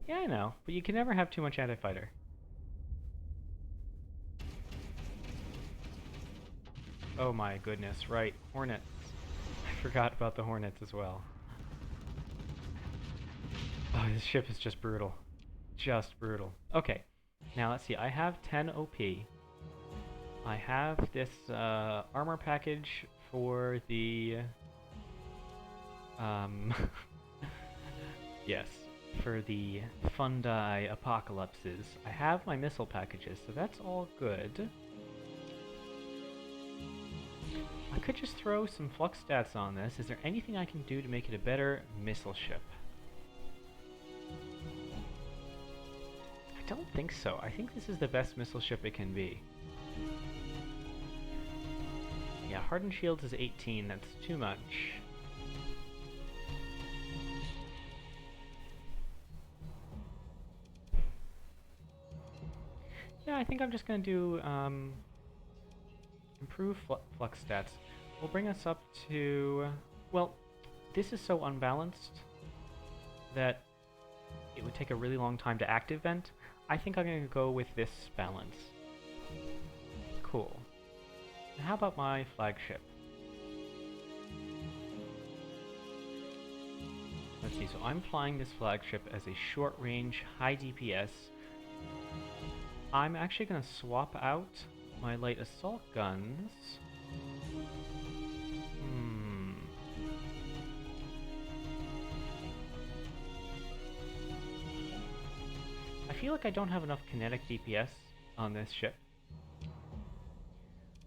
Yeah, I know, but you can never have too much anti-fighter. Oh my goodness, right, hornets. I forgot about the hornets as well. Oh, this ship is just brutal. Just brutal. Okay, now let's see, I have 10 OP. I have this armor package for the... yes, for the Fundi apocalypses. I have my missile packages, so that's all good. I could just throw some flux stats on this. Is there anything I can do to make it a better missile ship? I don't think so. I think this is the best missile ship it can be. Yeah, Hardened Shields is 18, that's too much. Yeah, I think I'm just gonna do, improve flux stats. Will bring us up to... Well, this is so unbalanced that it would take a really long time to active vent. I think I'm gonna go with this balance. Cool. And how about my flagship? Let's see, so I'm flying this flagship as a short-range, high DPS. I'm actually gonna swap out my light assault guns. I feel like I don't have enough kinetic DPS on this ship.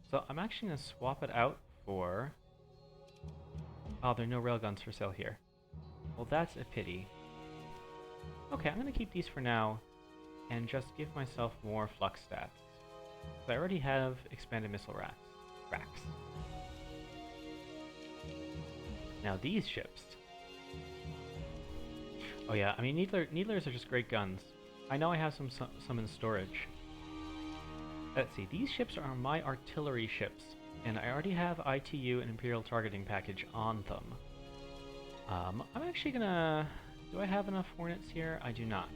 So I'm actually gonna swap it out for... Oh, there are no railguns for sale here. Well, that's a pity. Okay, I'm gonna keep these for now and just give myself more flux stats. I already have expanded missile racks. Now these ships. Oh yeah, I mean Needlers are just great guns. I know I have some in storage. Let's see, these ships are my artillery ships, and I already have ITU and Imperial Targeting Package on them. I'm actually gonna... Do I have enough Hornets here? I do not.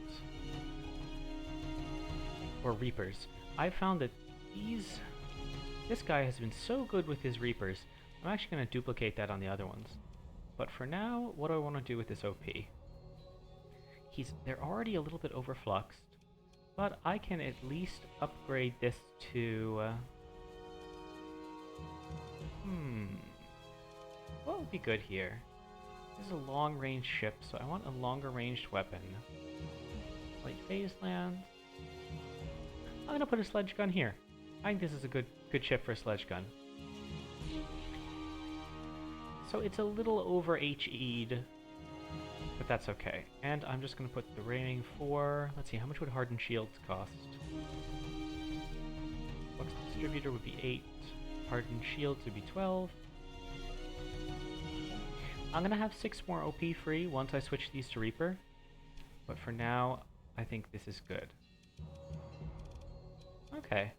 Or Reapers. I've found that this guy has been so good with his Reapers, I'm actually gonna duplicate that on the other ones. But for now, what do I want to do with this OP? They're already a little bit overfluxed, but I can at least upgrade this to... what would be good here? This is a long-range ship, so I want a longer-ranged weapon. Light phase land. I'm gonna put a sledge gun here. I think this is a good ship for a sledge gun. So it's a little over HE'd, but that's okay. And I'm just gonna put the rating for... Let's see, how much would hardened shields cost? Flux distributor would be 8. Hardened shields would be 12. I'm gonna have 6 more OP free once I switch these to Reaper. But for now, I think this is good. Okay.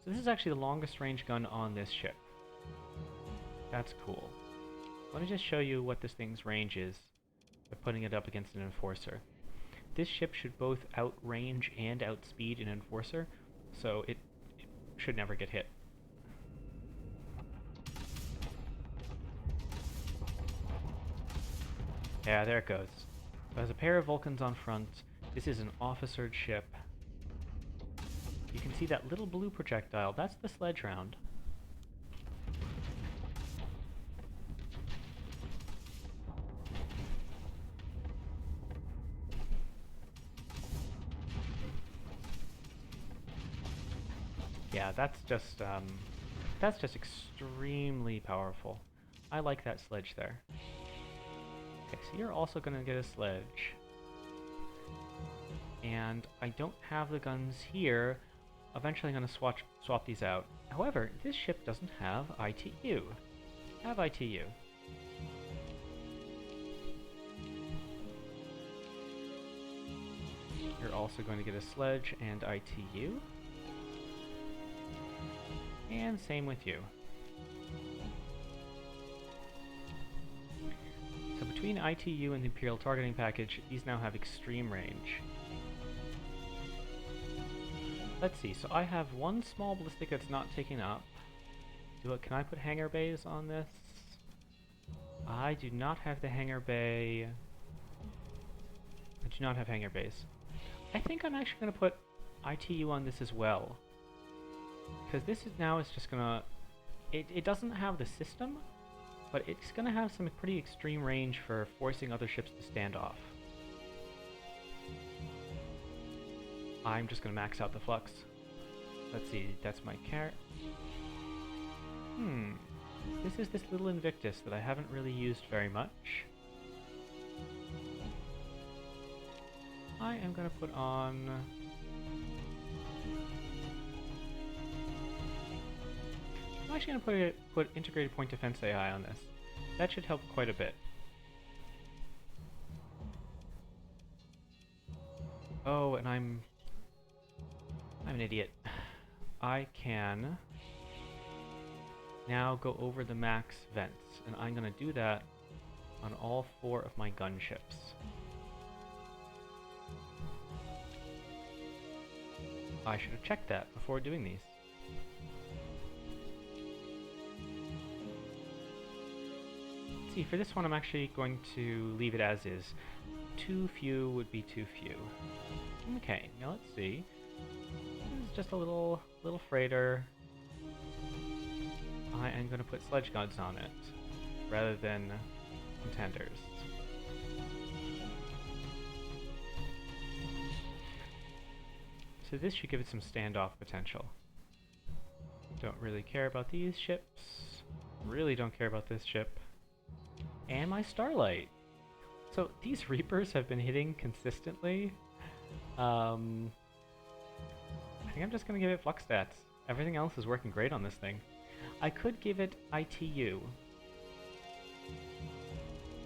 So this is actually the longest range gun on this ship. That's cool. Let me just show you what this thing's range is by putting it up against an Enforcer. This ship should both outrange and outspeed an Enforcer, so it should never get hit. Yeah, there it goes. There's a pair of Vulcans on front. This is an officered ship. You can see that little blue projectile. That's the sledge round. Yeah, that's just extremely powerful. I like that sledge there. Okay, so you're also gonna get a sledge. And I don't have the guns here. Eventually I'm gonna swap these out. However, this ship doesn't have ITU. Have ITU. You're also going to get a sledge and ITU. And same with you. So between ITU and the Imperial Targeting Package, these now have extreme range. Let's see, so I have one small ballistic that's not taken up. Can I put hangar bays on this? I do not have the hangar bay. I do not have hangar bays. I think I'm actually going to put ITU on this as well. Because this is now just going to... It doesn't have the system, but it's going to have some pretty extreme range for forcing other ships to stand off. I'm just going to max out the flux. Let's see, that's my carrot. This is this little Invictus that I haven't really used very much. I am going to put on... I'm actually going to put Integrated Point Defense AI on this. That should help quite a bit. Oh, and I'm an idiot. I can now go over the max vents, and I'm going to do that on all 4 of my gunships. I should have checked that before doing these. Let's see, for this one I'm actually going to leave it as is. Too few would be too few. Okay, now let's see. This is just a little freighter. I am going to put sledge guns on it, rather than contenders. So this should give it some standoff potential. Don't really care about these ships. Really don't care about this ship. And my Starlight. So these Reapers have been hitting consistently. I think I'm just going to give it flux stats. Everything else is working great on this thing. I could give it ITU.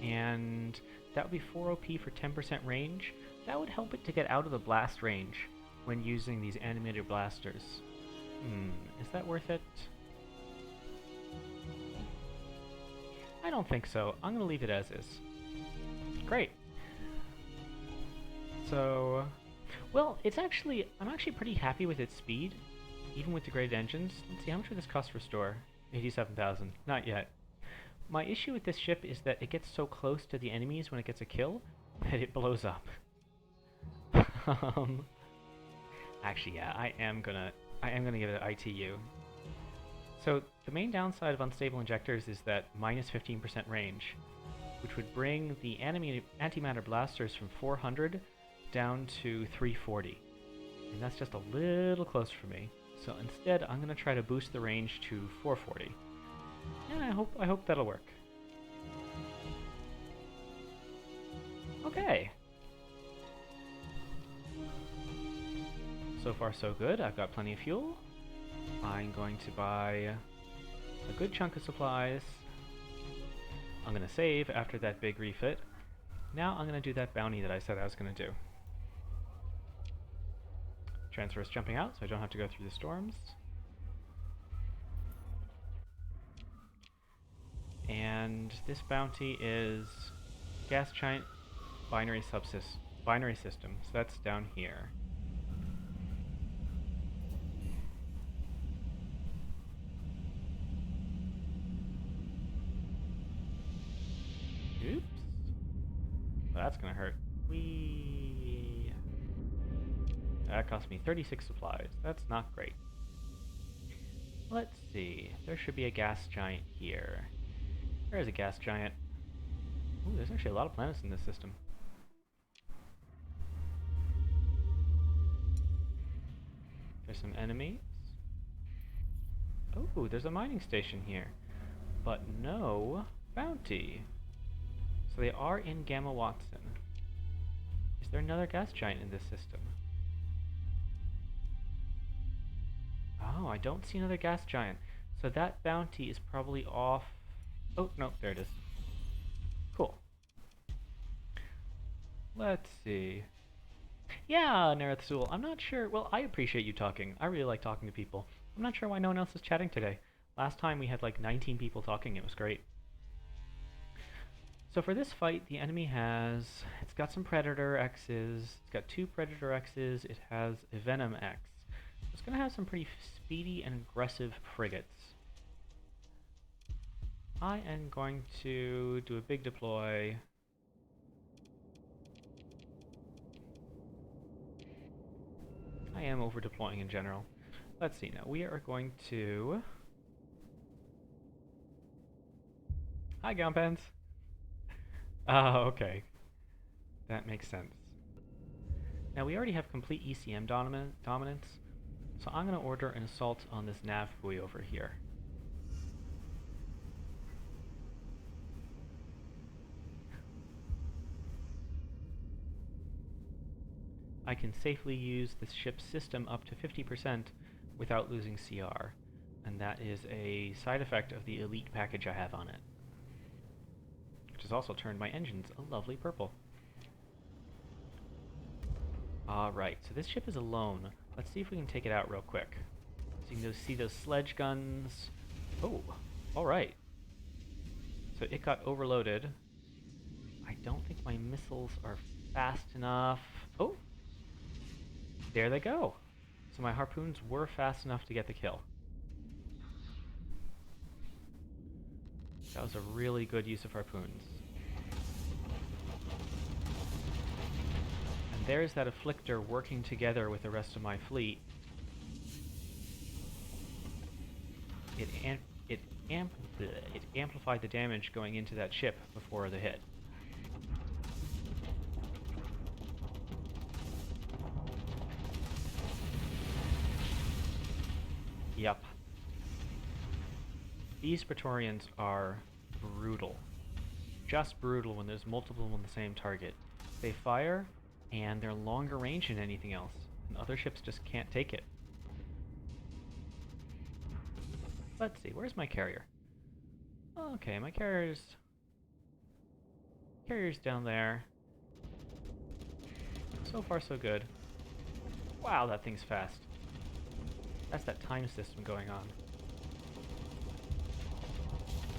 And that would be 4 OP for 10% range. That would help it to get out of the blast range when using these animated blasters. Is that worth it? I don't think so. I'm gonna leave it as is. Great. So, well, I'm actually pretty happy with its speed, even with degraded engines. Let's see, how much would this cost to restore? 87,000. Not yet. My issue with this ship is that it gets so close to the enemies when it gets a kill that it blows up. Actually, yeah, I am gonna give it an ITU. So the main downside of unstable injectors is that minus 15% range, which would bring the antimatter blasters from 400 down to 340. And that's just a little close for me. So instead, I'm gonna try to boost the range to 440. And I hope that'll work. Okay. So far so good. I've got plenty of fuel. I'm going to buy a good chunk of supplies. I'm going to save after that big refit. Now I'm going to do that bounty that I said I was going to do. Transfer is jumping out, so I don't have to go through the storms. And this bounty is gas giant binary system, so that's down here. Oops. Well, that's gonna hurt. Whee! That cost me 36 supplies. That's not great. Let's see. There should be a gas giant here. There is a gas giant. Ooh, there's actually a lot of planets in this system. There's some enemies. Oh, there's a mining station here. But no bounty. So they are in Gamma Watson. Is there another gas giant in this system? Oh, I don't see another gas giant. So that bounty is probably off. Oh, no, there it is. Cool. Let's see. Yeah, Narathsul, I'm not sure. Well, I appreciate you talking. I really like talking to people. I'm not sure why no one else is chatting today. Last time we had like 19 people talking. It was great. So for this fight, the enemy it's got some Predator X's, it's got 2 Predator X's, it has a Venom X. It's going to have some pretty speedy and aggressive frigates. I am going to do a big deploy. I am over deploying in general. Let's see now, we are going to... Hi, Gompens! Oh, okay. That makes sense. Now we already have complete ECM dominance, so I'm going to order an assault on this nav buoy over here. I can safely use this ship's system up to 50% without losing CR, and that is a side effect of the elite package I have on it, which has also turned my engines a lovely purple. Alright, so this ship is alone. Let's see if we can take it out real quick. So you can see those sledge guns. Oh, alright. So it got overloaded. I don't think my missiles are fast enough. Oh! There they go. So my harpoons were fast enough to get the kill. That was a really good use of harpoons. And there's that afflictor working together with the rest of my fleet. It amplified the damage going into that ship before the hit. Yep. These Praetorians are brutal. Just brutal when there's multiple on the same target. They fire, and they're longer range than anything else, and other ships just can't take it. Let's see, where's my carrier? Okay, my carrier's down there. So far, so good. Wow, that thing's fast. That's that time system going on.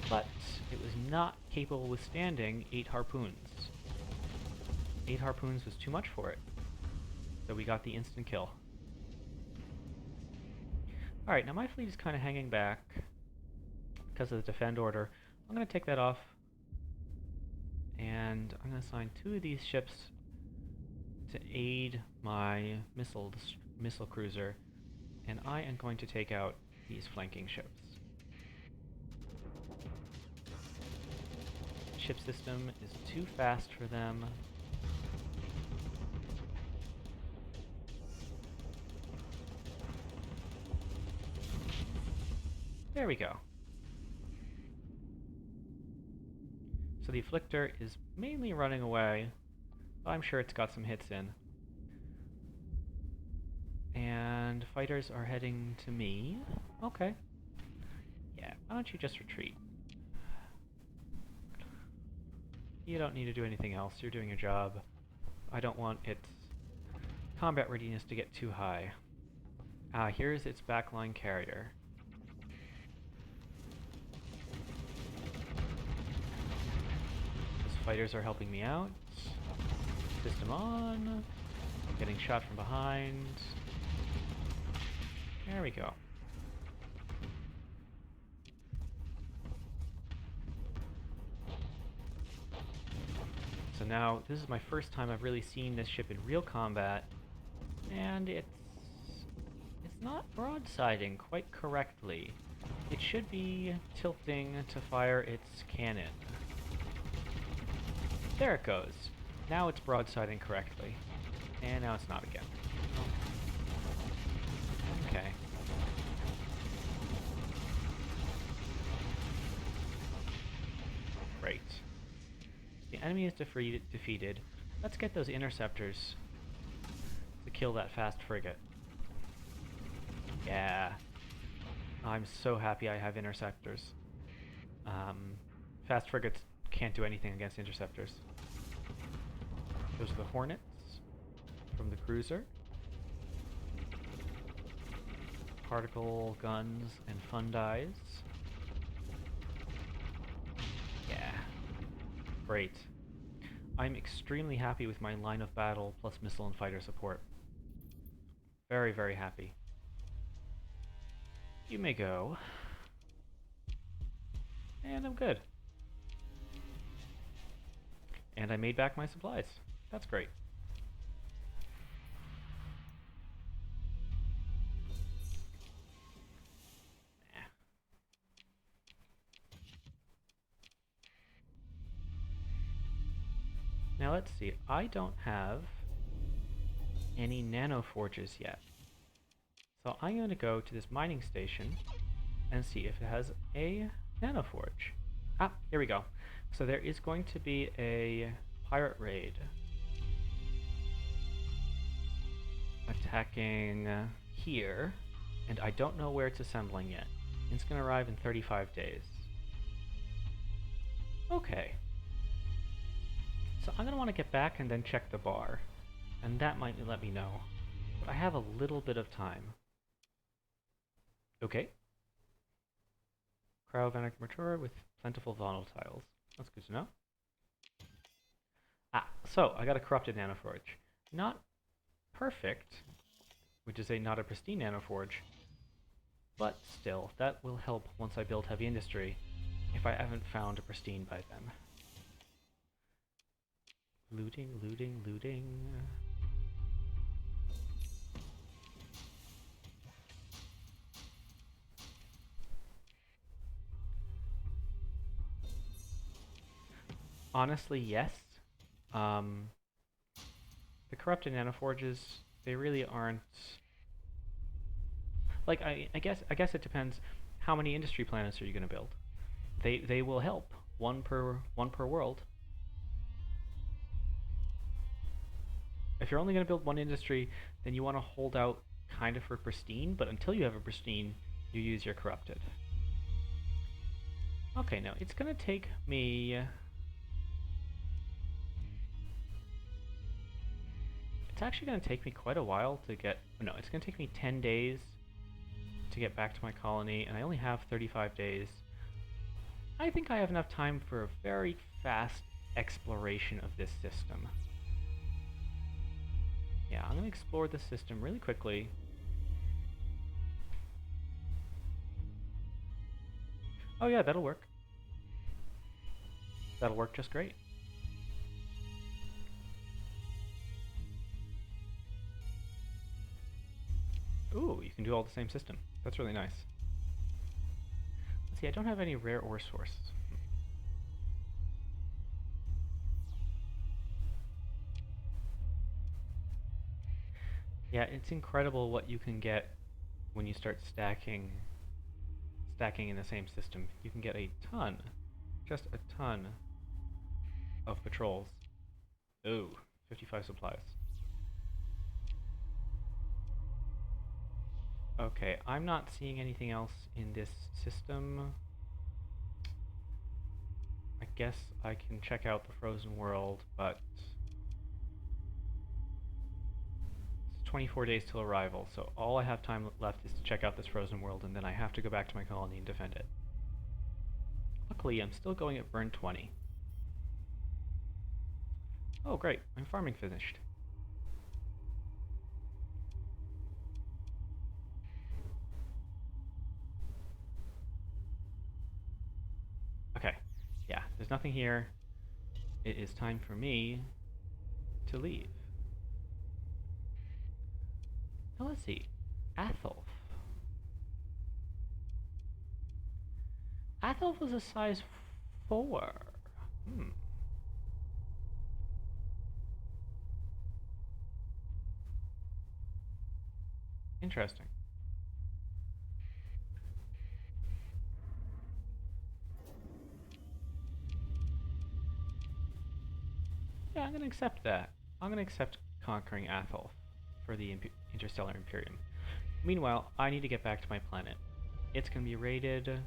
But it was not capable of withstanding 8 harpoons. 8 harpoons was too much for it. So we got the instant kill. Alright, now my fleet is kind of hanging back because of the defend order. I'm going to take that off. And I'm going to assign 2 of these ships to aid my missile cruiser. And I am going to take out these flanking ships. Ship system is too fast for them. There we go. So the Afflictor is mainly running away, but I'm sure it's got some hits in. And fighters are heading to me. Okay. Yeah, why don't you just retreat? You don't need to do anything else. You're doing your job. I don't want its combat readiness to get too high. Here's its backline carrier. Those fighters are helping me out. System on. Getting shot from behind. There we go. So now, this is my first time I've really seen this ship in real combat, and it's not broadsiding quite correctly. It should be tilting to fire its cannon. There it goes. Now it's broadsiding correctly. And now it's not again. Okay. Great. The enemy is defeated. Let's get those interceptors to kill that fast frigate. Yeah. I'm so happy I have interceptors. Fast frigates can't do anything against interceptors. Those are the Hornets from the cruiser. Particle guns and fundies. Yeah. Great. I'm extremely happy with my line of battle plus missile and fighter support. Very, very happy. You may go. And I'm good. And I made back my supplies. That's great. Now let's see, I don't have any nano forges yet. So I'm going to go to this mining station and see if it has a nano forge. Ah, here we go. So there is going to be a pirate raid attacking here, and I don't know where it's assembling yet. It's going to arrive in 35 days. Okay. So I'm going to want to get back and then check the bar, and that might let me know. But I have a little bit of time. Okay. Cryogenic mature with plentiful volatiles. That's good to know. So I got a corrupted nanoforge. Not perfect, which is not a pristine nanoforge, but still, that will help once I build heavy industry, if I haven't found a pristine by then. Looting, looting, looting. Honestly, yes. The corrupted nanoforges, they really aren't. Like I guess it depends. How many industry planets are you going to build? They will help. One per world. If you're only going to build one industry, then you want to hold out kind of for pristine. But until you have a pristine, you use your corrupted. Okay, now it's gonna take me... It's actually gonna take me quite a while to get... No, it's gonna take me 10 days to get back to my colony, and I only have 35 days. I think I have enough time for a very fast exploration of this system. Yeah, I'm gonna explore the system really quickly. Oh yeah, that'll work. That'll work just great. Ooh, you can do all the same system. That's really nice. Let's see, I don't have any rare ore sources. Yeah, it's incredible what you can get when you start stacking in the same system. You can get a ton, just a ton of patrols. Ooh, 55 supplies. Okay, I'm not seeing anything else in this system. I guess I can check out the frozen world, but it's 24 days till arrival, so all I have time left is to check out this frozen world, and then I have to go back to my colony and defend it. Luckily, I'm still going at burn 20. Oh great, my farming finished. Okay, yeah, there's nothing here. It is time for me to leave. Now let's see. Atholf. Atholf was a size 4. Hmm. Interesting. Yeah, I'm gonna accept that. I'm gonna accept conquering Atholf for the Interstellar Imperium. Meanwhile, I need to get back to my planet. It's gonna be raided.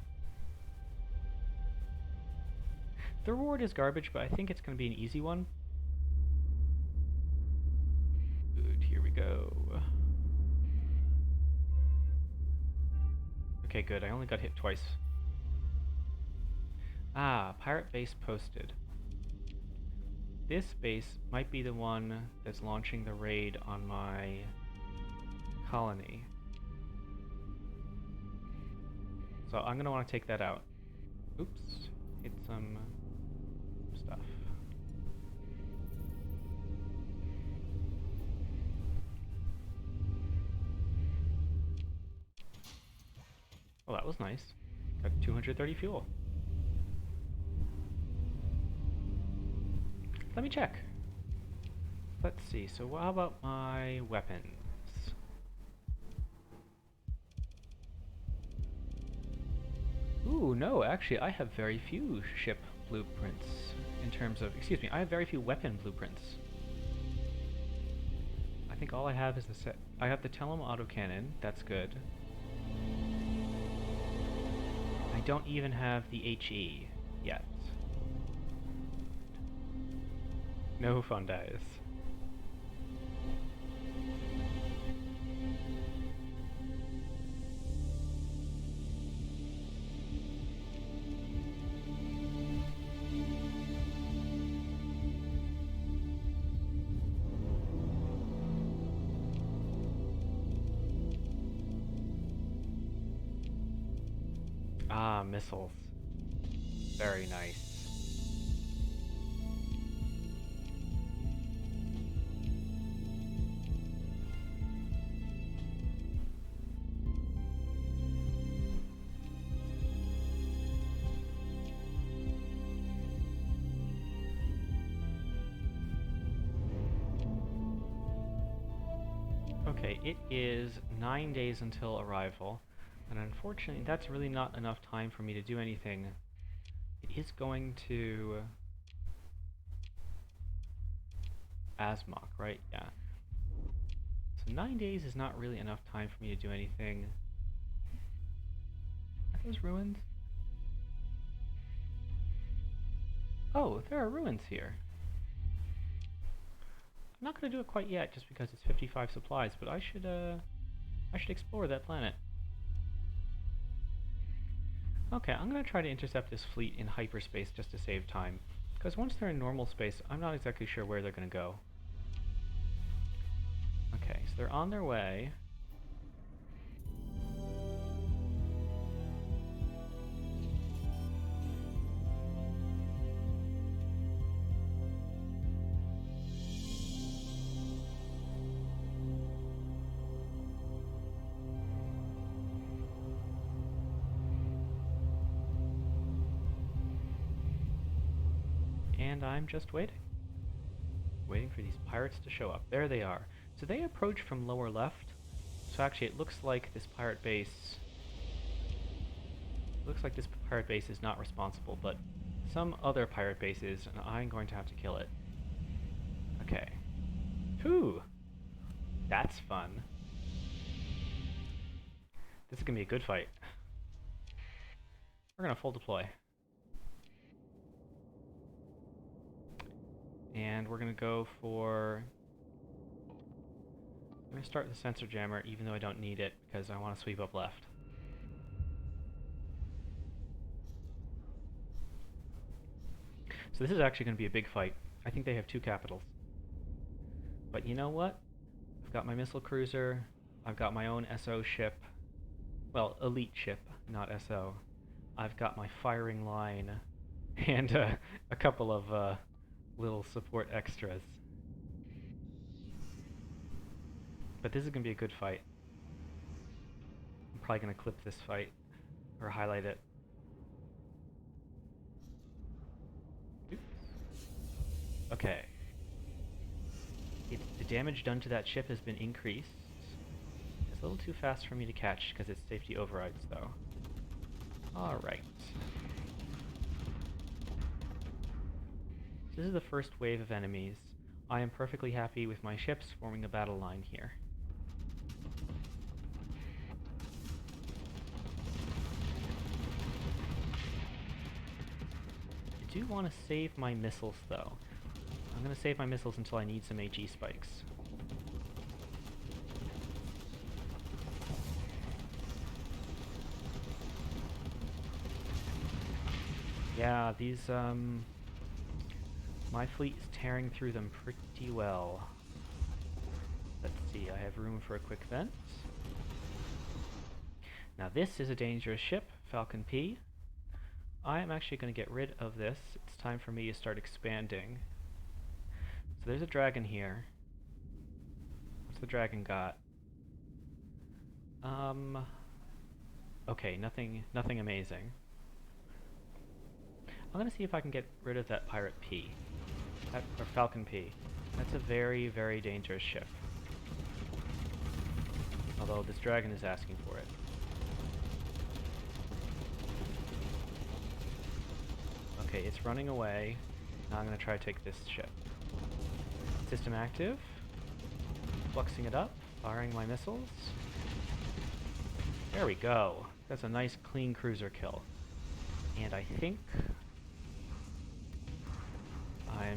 The reward is garbage, but I think it's gonna be an easy one. Good, here we go. Okay, good. I only got hit twice. Ah, pirate base posted. This base might be the one that's launching the raid on my colony. So I'm gonna want to take that out. Oops, hit some stuff. Well, that was nice. Got 230 fuel. Let me check. Let's see, so how about my weapons? Ooh, no, actually I have very few ship blueprints in terms of, excuse me, I have very few weapon blueprints. I think all I have is the set. I have the Telem autocannon, that's good. I don't even have the HE yet. No fun dies. Ah, missiles. Very nice. Okay, it is 9 days until arrival, and unfortunately that's really not enough time for me to do anything. It is going to Asmok, right? Yeah. So 9 days is not really enough time for me to do anything. Are those ruins? Oh, there are ruins here. I'm not going to do it quite yet, just because it's 55 supplies, but I should explore that planet. Okay, I'm going to try to intercept this fleet in hyperspace just to save time. Because once they're in normal space, I'm not exactly sure where they're going to go. Okay, so they're on their way. And I'm just waiting. Waiting for these pirates to show up. There they are. So they approach from lower left. So actually it looks like this pirate base... is not responsible, but some other pirate base is, and I'm going to have to kill it. Okay. Whew! That's fun. This is going to be a good fight. We're going to full deploy. And we're going to go for... I'm going to start the sensor jammer, even though I don't need it, because I want to sweep up left. So this is actually going to be a big fight. I think they have 2 capitals. But you know what? I've got my missile cruiser, I've got my own SO ship. Well, elite ship, not SO. I've got my firing line, and a couple of little support extras. But this is going to be a good fight. I'm probably going to clip this fight, or highlight it. Oops. Okay. The damage done to that ship has been increased. It's a little too fast for me to catch because its safety overrides, though. Alright. This is the first wave of enemies. I am perfectly happy with my ships forming a battle line here. I do want to save my missiles, though. I'm going to save my missiles until I need some AG spikes. Yeah, these, my fleet is tearing through them pretty well. Let's see, I have room for a quick vent. Now this is a dangerous ship, Falcon P. I am actually going to get rid of this. It's time for me to start expanding. So there's a dragon here. What's the dragon got? Okay, nothing amazing. I'm gonna see if I can get rid of that Pirate P. Or Falcon P. That's a very, very dangerous ship. Although this dragon is asking for it. Okay, it's running away. Now I'm gonna try to take this ship. System active. Fluxing it up. Firing my missiles. There we go. That's a nice clean cruiser kill. And I think...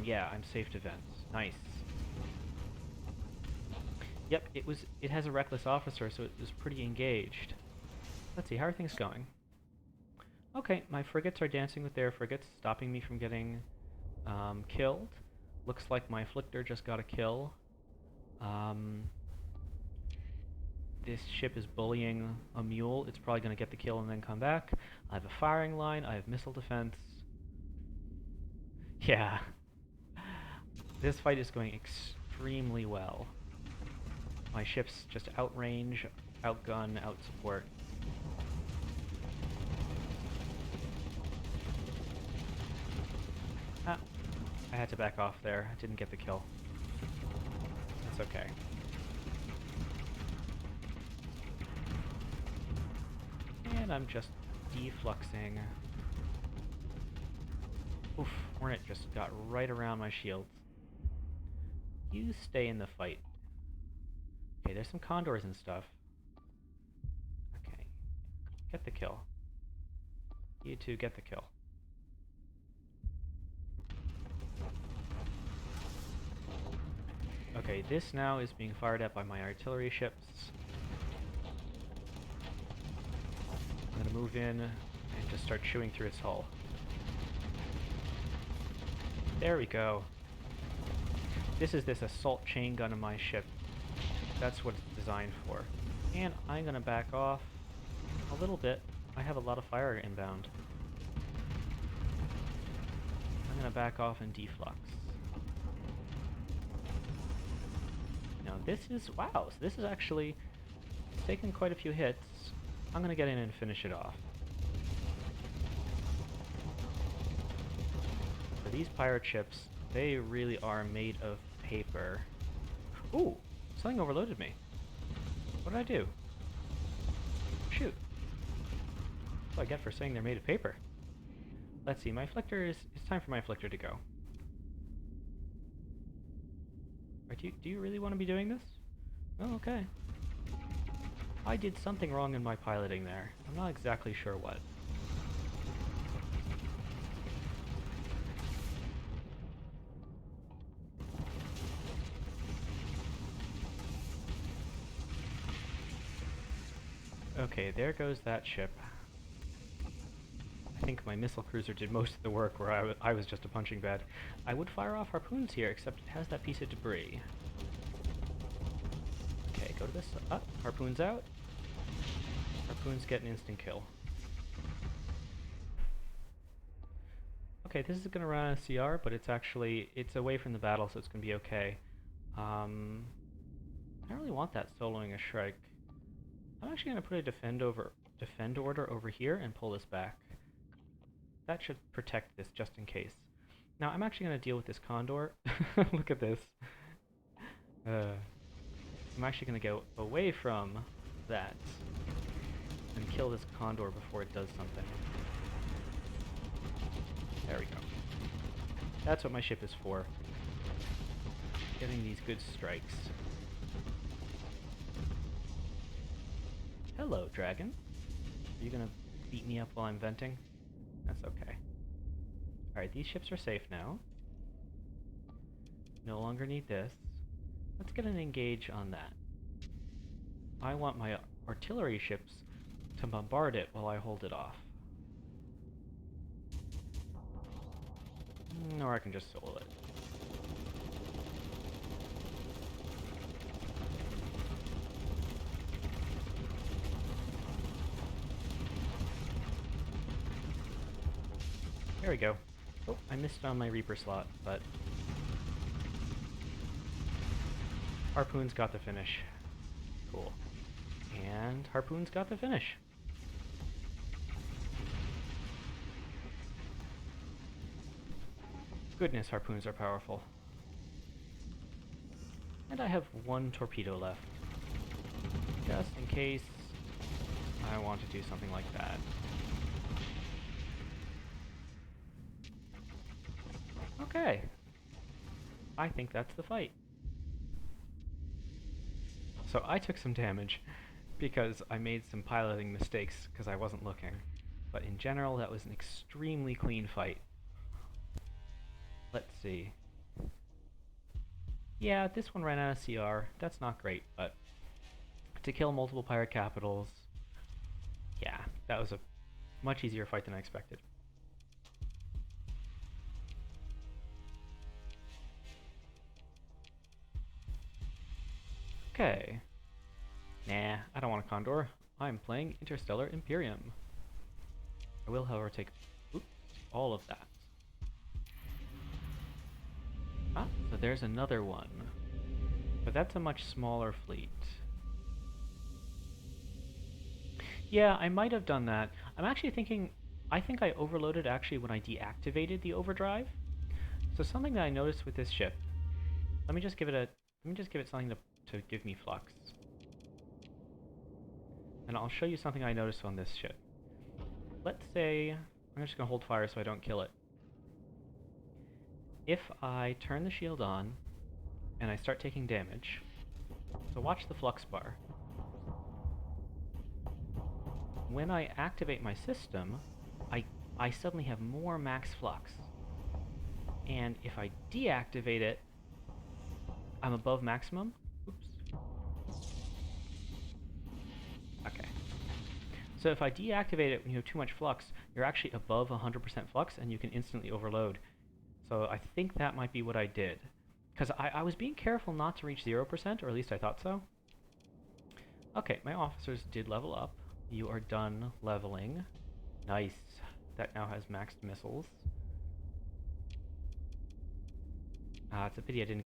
I'm safe to vents. Nice. Yep, it has a reckless officer, so it was pretty engaged. Let's see, how are things going? Okay, my frigates are dancing with their frigates, stopping me from getting killed. Looks like my Afflictor just got a kill. This ship is bullying a mule. It's probably going to get the kill and then come back. I have a firing line. I have missile defense. Yeah. This fight is going extremely well. My ships just outrange, outgun, outsupport. Ah, I had to back off there. I didn't get the kill. That's okay. And I'm just defluxing. Oof, Hornet just got right around my shields. You stay in the fight. Okay, there's some condors and stuff. Okay, get the kill. You two get the kill. Okay, this now is being fired at by my artillery ships. I'm gonna move in and just start chewing through its hull. There we go. This is this assault chain gun on my ship. That's what it's designed for. And I'm gonna back off a little bit. I have a lot of fire inbound. I'm gonna back off and deflux. Now this is, wow, so this is actually, it's taken quite a few hits. I'm gonna get in and finish it off. So these pirate ships, they really are made of paper. Ooh, something overloaded me. What did I do? Shoot. That's what I get for saying they're made of paper. Let's see, my Flictor is, it's time for my Flictor to go. Do you really want to be doing this? Oh, okay. I did something wrong in my piloting there. I'm not exactly sure what. Okay, there goes that ship. I think my missile cruiser did most of the work where I was just a punching bag. I would fire off harpoons here, except it has that piece of debris. Okay, go to this. Harpoons out. Harpoons get an instant kill. Okay, this is gonna run a CR, but it's actually, it's away from the battle, so it's gonna be okay. I don't really want that soloing a Shrike. I'm actually gonna put a defend order over here and pull this back. That should protect this just in case. Now I'm actually gonna deal with this Condor. Look at this. I'm actually gonna go away from that and kill this Condor before it does something. There we go. That's what my ship is for. Getting these good strikes. Hello, dragon. Are you gonna beat me up while I'm venting? That's okay. Alright, these ships are safe now. No longer need this. Let's get an engage on that. I want my artillery ships to bombard it while I hold it off. Or I can just solo it. There we go. Oh, I missed on my Reaper slot, but Harpoons got the finish. Cool. And Harpoons got the finish. Goodness, Harpoons are powerful. And I have one torpedo left. Just in case I want to do something like that. Okay. I think that's the fight. So I took some damage because I made some piloting mistakes because I wasn't looking. But in general, that was an extremely clean fight. Let's see. Yeah, this one ran out of CR. That's not great, but to kill multiple pirate capitals, yeah, that was a much easier fight than I expected. Okay. Nah, I don't want a Condor. I'm playing Interstellar Imperium. I will, however, take all of that. Ah, so there's another one. But that's a much smaller fleet. Yeah, I might have done that. I'm actually thinking, I think I overloaded actually when I deactivated the overdrive. So something that I noticed with this ship, let me just give it something to give me flux. And I'll show you something I noticed on this ship. Let's say, I'm just gonna hold fire so I don't kill it. If I turn the shield on, and I start taking damage, so watch the flux bar. When I activate my system, I suddenly have more max flux. And if I deactivate it, I'm above maximum. Oops. Okay. So if I deactivate it when you have too much flux, you're actually above 100% flux and you can instantly overload. So I think that might be what I did. Because I was being careful not to reach 0%, or at least I thought so. Okay, my officers did level up. You are done leveling. Nice. That now has maxed missiles. It's a pity I didn't